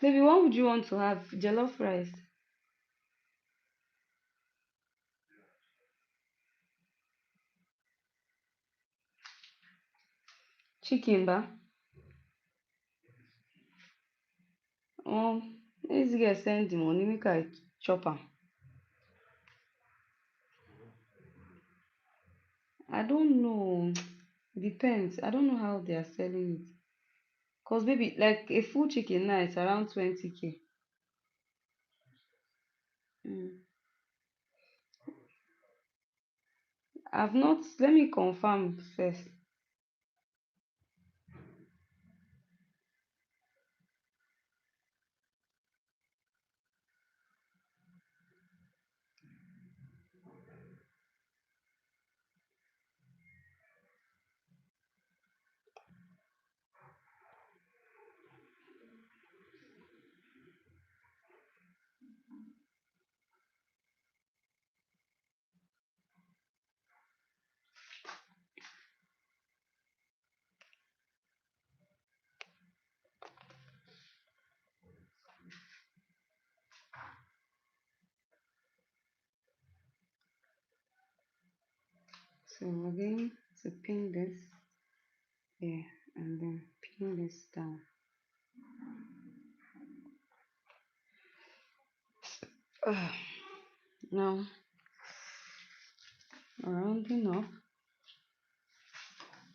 Maybe what would you want to have? Jollof rice, chicken, ba? This girl send the money make I chop am. I don't know. Depends. I don't know how they are selling it. Cause maybe like a full chicken now is around 20K. Mm. I've not. Let me confirm first. So we're going to pin this here and then pin this down. Ah, now rounding up.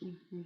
Mhm.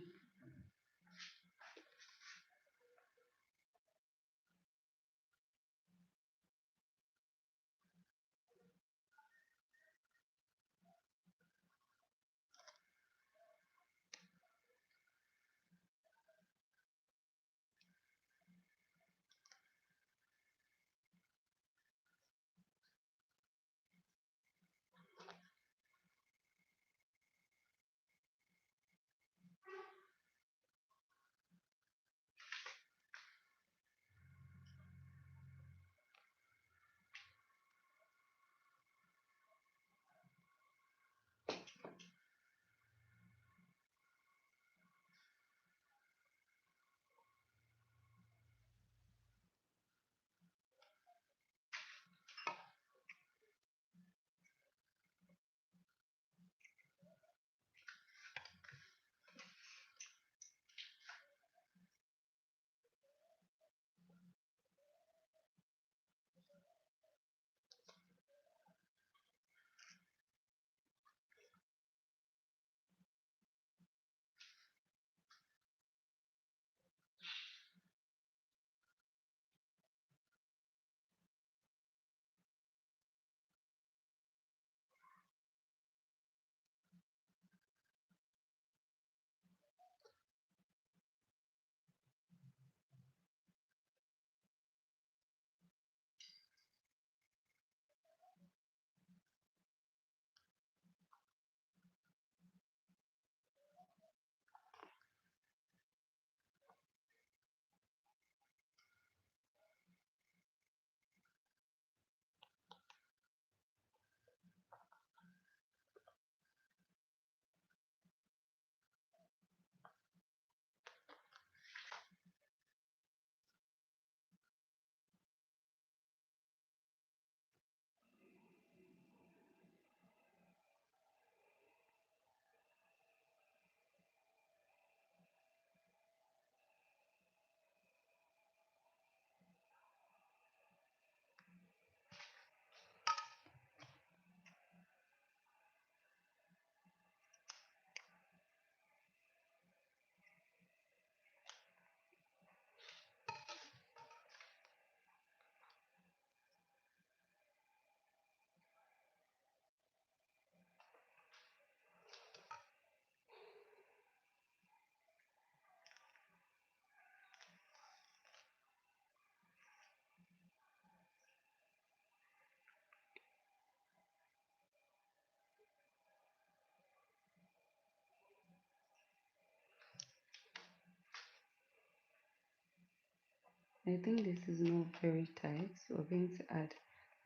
I think this is not very tight, so we're going to add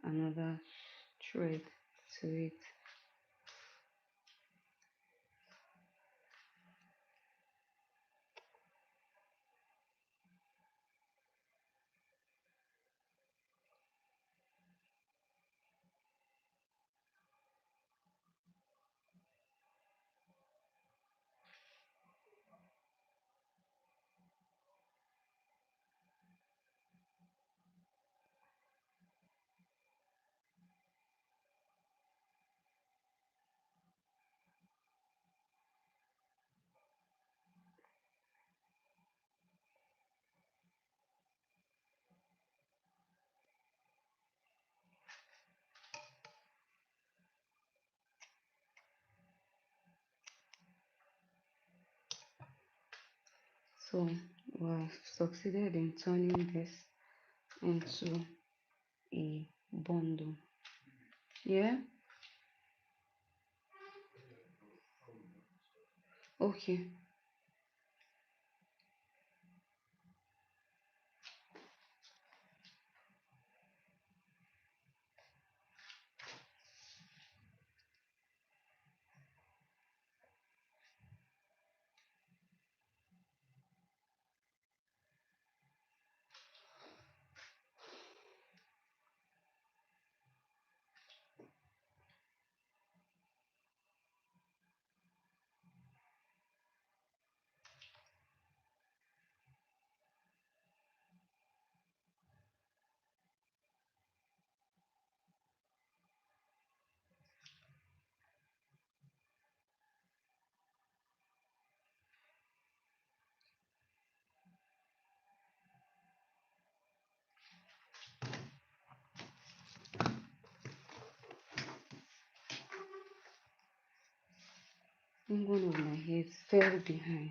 another thread to it. So we've succeeded in turning this into a bundle. Yeah? Okay. I think one of my hairs fell behind.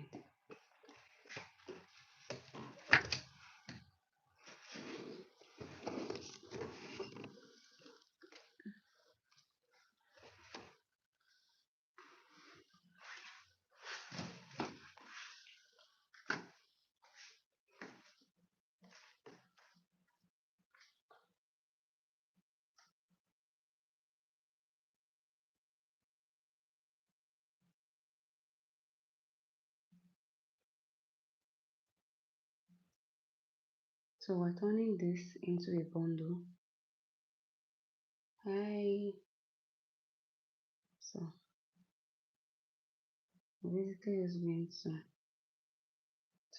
So we're turning this into a bundle. Hi. So basically is going to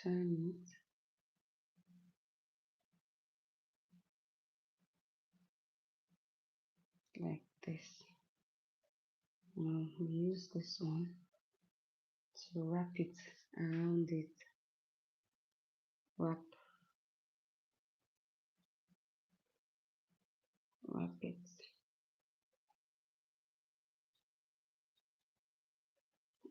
turn it like this. Now we use this one to wrap it around it. Wrap, wrap it.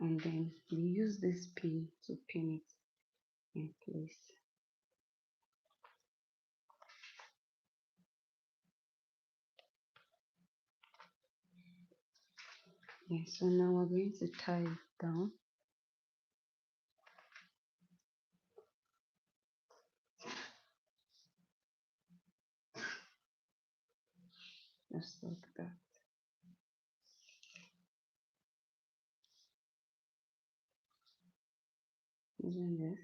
And then we use this pin to pin it in place. Yeah, so now we're going to tie it down. Just like that. Using this.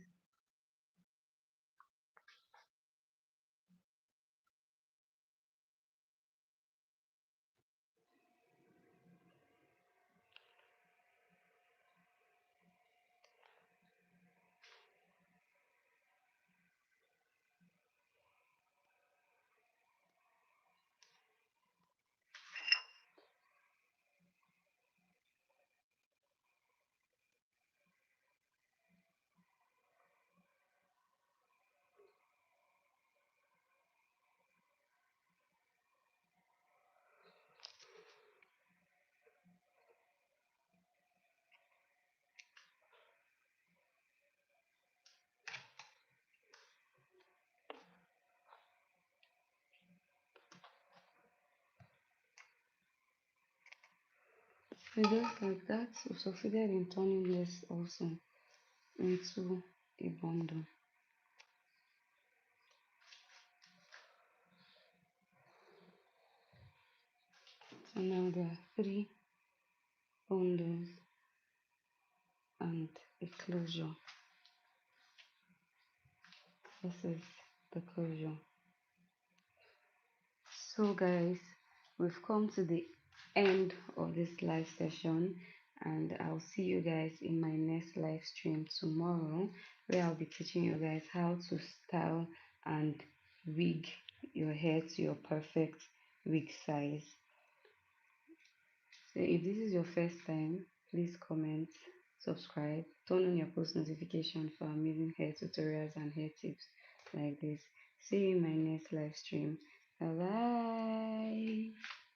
So just like that, we succeeded in turning this also into a bundle. And now there are three bundles and a closure. This is the closure. So guys, we've come to the end of this live session, and I'll see you guys in my next live stream tomorrow, where I'll be teaching you guys how to style and wig your hair to your perfect wig size. So if this is your first time, please comment, subscribe, turn on your post notification for amazing hair tutorials and hair tips like this. See you in my next live stream. Bye bye.